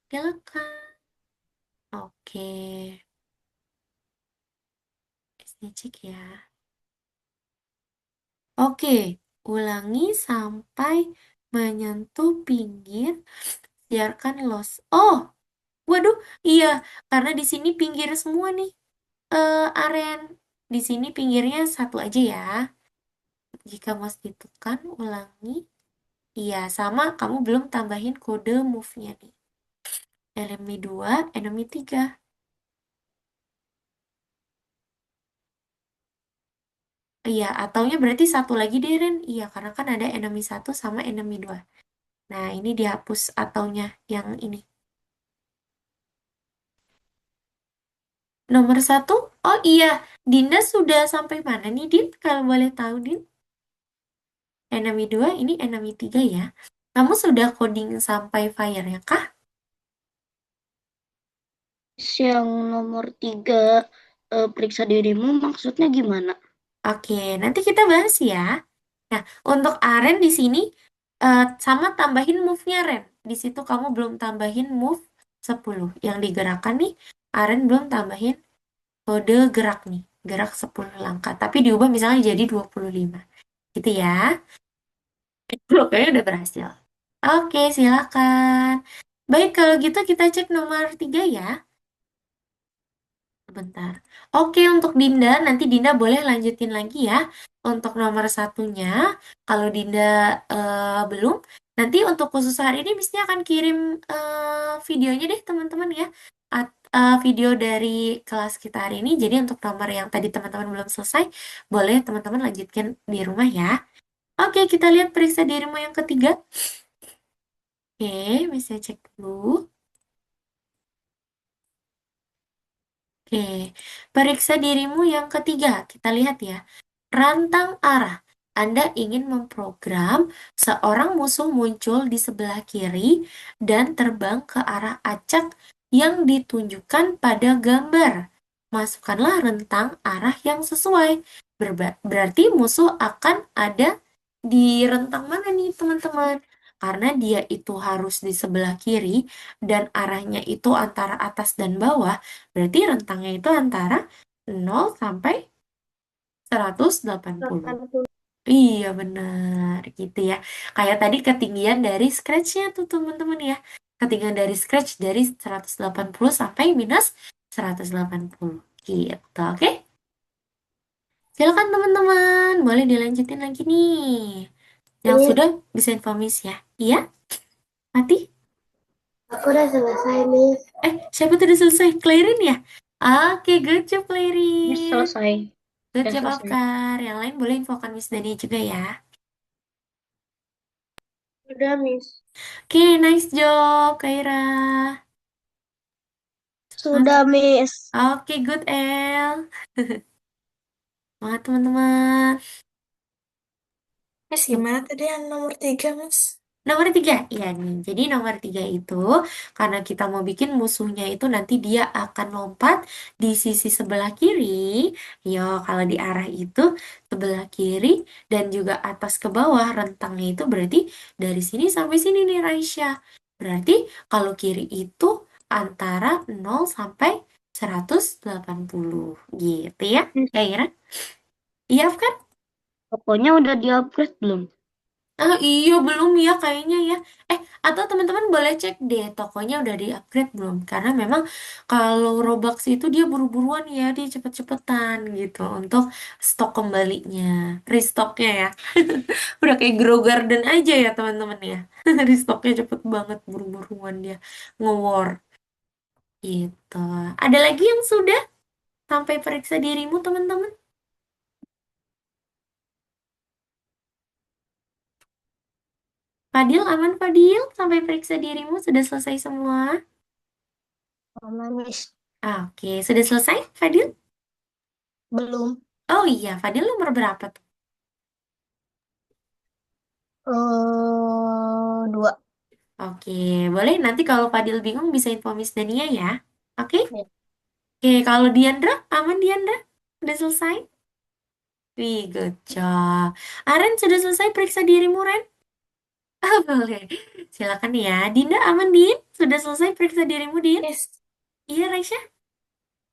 Silakan. Oke. Miss-nya cek ya. Oke, ulangi sampai menyentuh pinggir, biarkan loss. Oh, waduh, iya, karena di sini pinggir semua nih, Aren. Di sini pinggirnya satu aja ya. Jika mouse ditekan, ulangi. Iya, sama kamu belum tambahin kode move-nya nih. Enemy 2, enemy 3. Iya, ataunya berarti satu lagi deh, Ren. Iya, karena kan ada enemy 1 sama enemy 2. Nah, ini dihapus ataunya yang ini. Nomor 1, oh iya, Dinda sudah sampai mana nih, Din? Kalau boleh tahu, Din. Enemy 2, ini enemy 3 ya. Kamu sudah coding sampai fire ya kah? Yang nomor 3, periksa dirimu maksudnya gimana? Oke, nanti kita bahas ya. Nah, untuk Aren di sini sama tambahin move-nya Ren. Di situ kamu belum tambahin move 10. Yang digerakkan nih, Aren belum tambahin kode gerak nih. Gerak 10 langkah. Tapi diubah misalnya jadi 25. Gitu ya. Kayaknya udah berhasil. Oke, silakan. Baik, kalau gitu kita cek nomor 3 ya. Sebentar. Oke, untuk Dinda, nanti Dinda boleh lanjutin lagi ya. Untuk nomor 1-nya, kalau Dinda belum, nanti untuk khusus hari ini Miss-nya akan kirim videonya deh teman-teman ya. Video dari kelas kita hari ini. Jadi untuk nomor yang tadi teman-teman belum selesai, boleh teman-teman lanjutkan di rumah ya. Oke, kita lihat periksa dirimu yang ketiga. Oke, bisa cek dulu. Oke, periksa dirimu yang ketiga. Kita lihat ya. Rantang arah. Anda ingin memprogram seorang musuh muncul di sebelah kiri dan terbang ke arah acak yang ditunjukkan pada gambar. Masukkanlah rentang arah yang sesuai. Berarti musuh akan ada di rentang mana nih, teman-teman? Karena dia itu harus di sebelah kiri dan arahnya itu antara atas dan bawah, berarti rentangnya itu antara 0 sampai 180. 80. Iya, benar gitu ya. Kayak tadi ketinggian dari scratch-nya tuh, teman-teman ya. Ketinggian dari scratch dari 180 sampai minus 180 gitu. Oke? Silakan teman-teman, boleh dilanjutin lagi nih. Yang Ini sudah bisa informis ya. Iya, Mati? aku udah selesai, Miss. Siapa tuh udah selesai? Clarin ya? Oke, good job Ini Clarin. selesai. Good Udah job selesai. Afkar. Yang lain boleh infokan Miss Dani juga ya. Udah, Miss. Oke, nice job, Kaira. Sudah, Miss. Oke, good El. Semangat teman-teman. Miss, gimana tadi yang nomor 3, Miss? Nomor 3, iya nih. Jadi nomor 3 itu karena kita mau bikin musuhnya itu nanti dia akan lompat di sisi sebelah kiri. Yo, kalau di arah itu sebelah kiri dan juga atas ke bawah rentangnya itu berarti dari sini sampai sini nih Raisya. Berarti kalau kiri itu antara 0 sampai 180 gitu ya. Ya, Ira? Iya kan? Pokoknya udah di-upgrade belum? Ah, iya belum ya kayaknya ya. Atau teman-teman boleh cek deh tokonya udah di-upgrade belum? Karena memang kalau Robux itu dia buru-buruan ya, dia cepet-cepetan gitu untuk stok kembalinya, restocknya ya. Udah kayak Grow Garden aja ya teman-teman ya. Restocknya cepet banget, buru-buruan dia nge-war gitu. Ada lagi yang sudah sampai periksa dirimu teman-teman? Fadil, aman Fadil? Sampai periksa dirimu sudah selesai semua? Sama, Miss. Oke, sudah selesai, Fadil? Belum. Oh iya, Fadil nomor berapa tuh? 2. Oke, boleh nanti kalau Fadil bingung bisa info Miss Dania ya. Oke? Ya. Oke, kalau Diandra, aman Diandra? Udah selesai? Wih, good job. Aren, sudah selesai periksa dirimu, Ren? Oh, boleh. Silakan ya. Dinda, aman, Din? Sudah selesai periksa dirimu, Din? Miss, Iya, Raisya?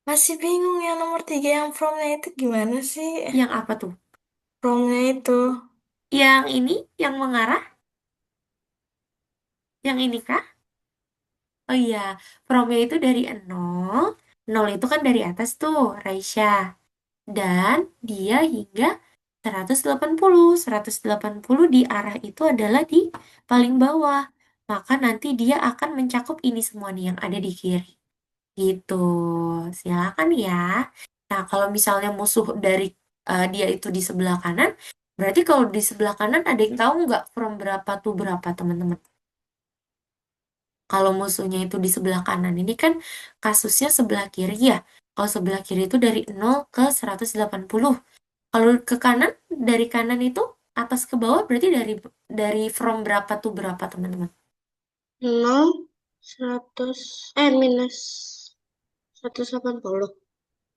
masih bingung yang nomor 3 yang from-nya itu gimana sih? Yang apa tuh? From-nya itu. Yang ini? Yang mengarah? Yang ini kah? Oh iya, from-nya itu dari 0. 0 itu kan dari atas tuh, Raisya. Dan dia hingga 180. 180 di arah itu adalah di paling bawah. Maka nanti dia akan mencakup ini semua nih yang ada di kiri. Gitu. Silakan ya. Nah, kalau misalnya musuh dari dia itu di sebelah kanan, berarti kalau di sebelah kanan ada yang tahu nggak from berapa tuh berapa, teman-teman? Kalau musuhnya itu di sebelah kanan, ini kan kasusnya sebelah kiri ya. Kalau sebelah kiri itu dari 0 ke 180. Kalau ke kanan, dari kanan itu atas ke bawah berarti dari from berapa tuh berapa teman-teman? 0, 100, minus 180.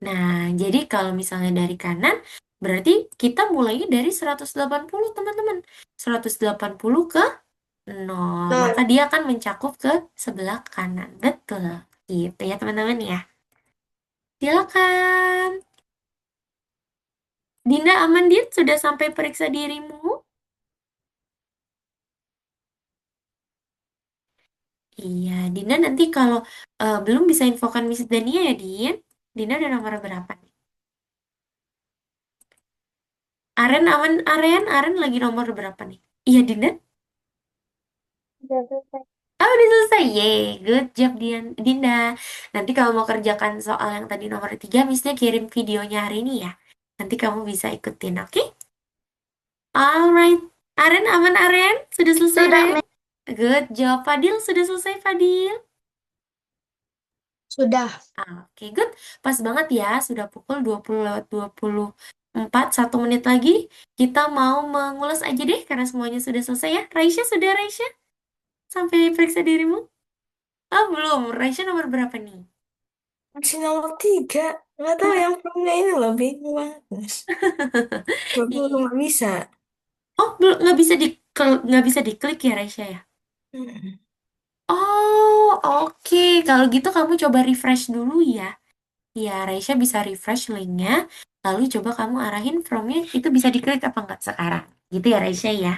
Nah, jadi kalau misalnya dari kanan, berarti kita mulainya dari 180 teman-teman. 180 ke 0. Maka dia akan mencakup ke sebelah kanan. Betul. Gitu ya teman-teman ya. Silakan. Dinda aman Din? Sudah sampai periksa dirimu? Iya, Dinda nanti kalau belum bisa infokan Miss Dania ya, Din. Dinda udah nomor berapa nih? Aren aman, Aren lagi nomor berapa nih? Iya, Dinda? Udah selesai. Oh, udah selesai. Yeay, good job Dinda. Nanti kalau mau kerjakan soal yang tadi nomor 3, Missnya kirim videonya hari ini ya. Nanti kamu bisa ikutin, oke? Alright. Aren aman, Aren? Sudah selesai, Sudah, Ren? Miss. Good job. Fadil, sudah selesai, Fadil? Sudah. Oke, good. Pas banget ya, sudah pukul 20 lewat 24, 1 menit lagi. Kita mau mengulas aja deh, karena semuanya sudah selesai ya. Raisya, sudah Raisya? Sampai periksa dirimu? Oh, belum. Raisya nomor berapa nih? Masih nomor 3. Nggak tahu yang from-nya ini loh, bingung banget, Miss. Belum nggak bisa. Oh, belum nggak bisa diklik ya, Raisya ya? Mm-mm. Oh, oke. Kalau gitu kamu coba refresh dulu ya. Ya, Raisya bisa refresh linknya. Lalu coba kamu arahin from-nya itu bisa diklik apa nggak sekarang. Gitu ya, Raisya ya.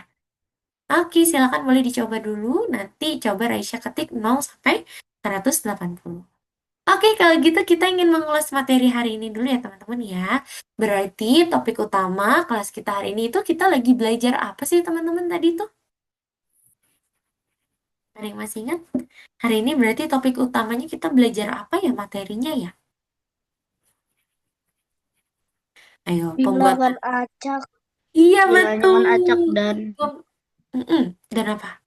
Oke, silakan boleh dicoba dulu. Nanti coba Raisya ketik 0 sampai 180. Oke, kalau gitu kita ingin mengulas materi hari ini dulu ya teman-teman ya. Berarti topik utama kelas kita hari ini itu kita lagi belajar apa sih teman-teman tadi tuh? Ada yang masih ingat? Hari ini berarti topik utamanya kita belajar apa ya materinya ya? Ayo, Bilangan pembuatan. acak, Iya, bilangan acak betul. dan Mm-mm. Dan apa?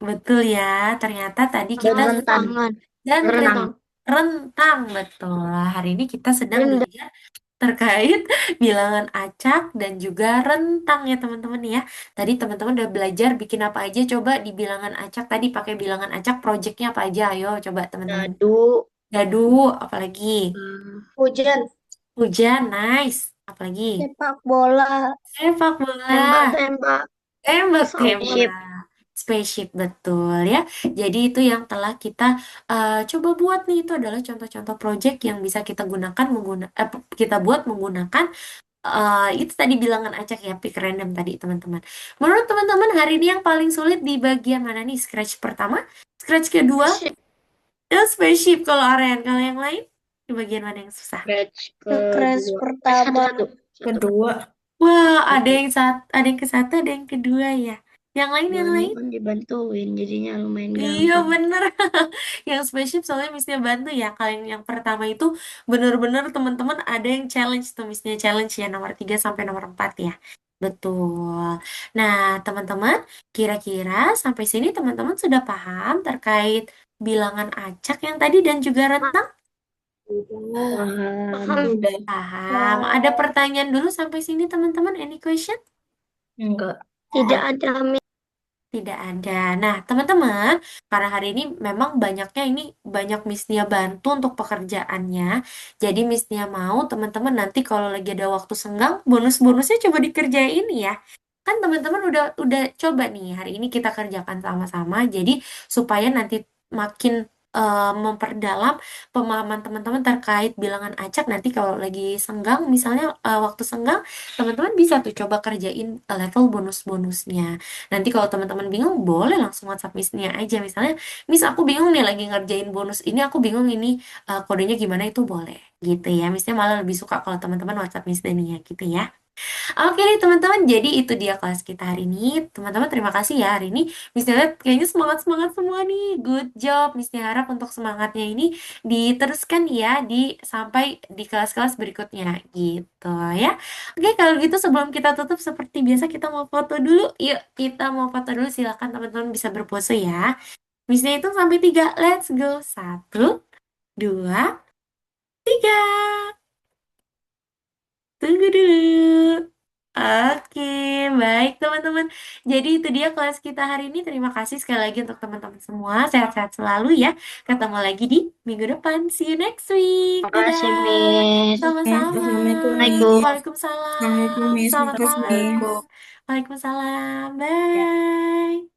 Betul ya, ternyata tadi kita rentangan. dan Rentang. rentang, betul. Hari ini kita sedang Rem belajar terkait bilangan acak dan juga rentang ya teman-teman ya. Tadi teman-teman udah belajar bikin apa aja coba di bilangan acak tadi pakai bilangan acak projectnya apa aja ayo coba teman-teman. dadu, Dadu, apalagi hujan, hujan, nice. Apalagi sepak bola, sepak bola, tembak-tembak, spaceship. tembak-tembak. Spaceship betul ya. Jadi itu yang telah kita coba buat nih itu adalah contoh-contoh project yang bisa kita gunakan kita buat menggunakan itu tadi bilangan acak ya, pick random tadi teman-teman. Menurut teman-teman hari ini yang paling sulit di bagian mana nih? Scratch pertama, scratch kedua, dan spaceship kalau Aren. Kalau yang lain di bagian mana yang susah? Scratch Scratch kedua. pertama. Satu. Kedua. Wah, ada yang ke satu, ada yang kedua ya. Yang Ini lain. kan dibantuin, jadinya lumayan Iya gampang. bener. Yang spaceship soalnya missnya bantu ya. Kalian yang pertama itu bener-bener teman-teman ada yang challenge tuh missnya challenge ya nomor 3 sampai nomor 4 ya. Betul. Nah teman-teman kira-kira sampai sini teman-teman sudah paham terkait bilangan acak yang tadi dan juga rentang? Paham. Udah. Paham. Ada pertanyaan dulu sampai sini teman-teman? Any question? Enggak. Tidak ada Tidak ada. Nah, teman-teman, karena hari ini memang banyak Miss Nia bantu untuk pekerjaannya. Jadi Miss Nia mau teman-teman nanti kalau lagi ada waktu senggang, bonus-bonusnya coba dikerjain ya. Kan teman-teman udah coba nih hari ini kita kerjakan sama-sama. Jadi supaya nanti makin memperdalam pemahaman teman-teman terkait bilangan acak nanti kalau lagi senggang misalnya waktu senggang teman-teman bisa tuh coba kerjain level bonus-bonusnya. Nanti kalau teman-teman bingung, boleh langsung WhatsApp Miss-nya aja. Misalnya, Miss aku bingung nih lagi ngerjain bonus ini, aku bingung ini kodenya gimana itu boleh. Gitu ya. Miss-nya malah lebih suka kalau teman-teman WhatsApp Miss Dania gitu ya. Oke nih teman-teman, jadi itu dia kelas kita hari ini. Teman-teman terima kasih ya hari ini. Miss Nia lihat kayaknya semangat-semangat semua nih. Good job. Miss Nia harap untuk semangatnya ini diteruskan ya sampai di kelas-kelas berikutnya gitu ya. Oke, kalau gitu sebelum kita tutup seperti biasa kita mau foto dulu. Yuk, kita mau foto dulu. Silakan teman-teman bisa berpose ya. Miss Nia hitung sampai 3. Let's go. 1, 2, 3. Tunggu dulu. Oke, baik teman-teman. Jadi itu dia kelas kita hari ini. Terima kasih sekali lagi untuk teman-teman semua. Sehat-sehat selalu ya. Ketemu lagi di minggu depan. See you next week. Makasih, Dadah. Miss. Sama-sama. Assalamualaikum, Assalamualaikum. Miss. Waalaikumsalam. Assalamualaikum, Miss. Selamat Makasih, Miss. malam. Waalaikumsalam. Bye.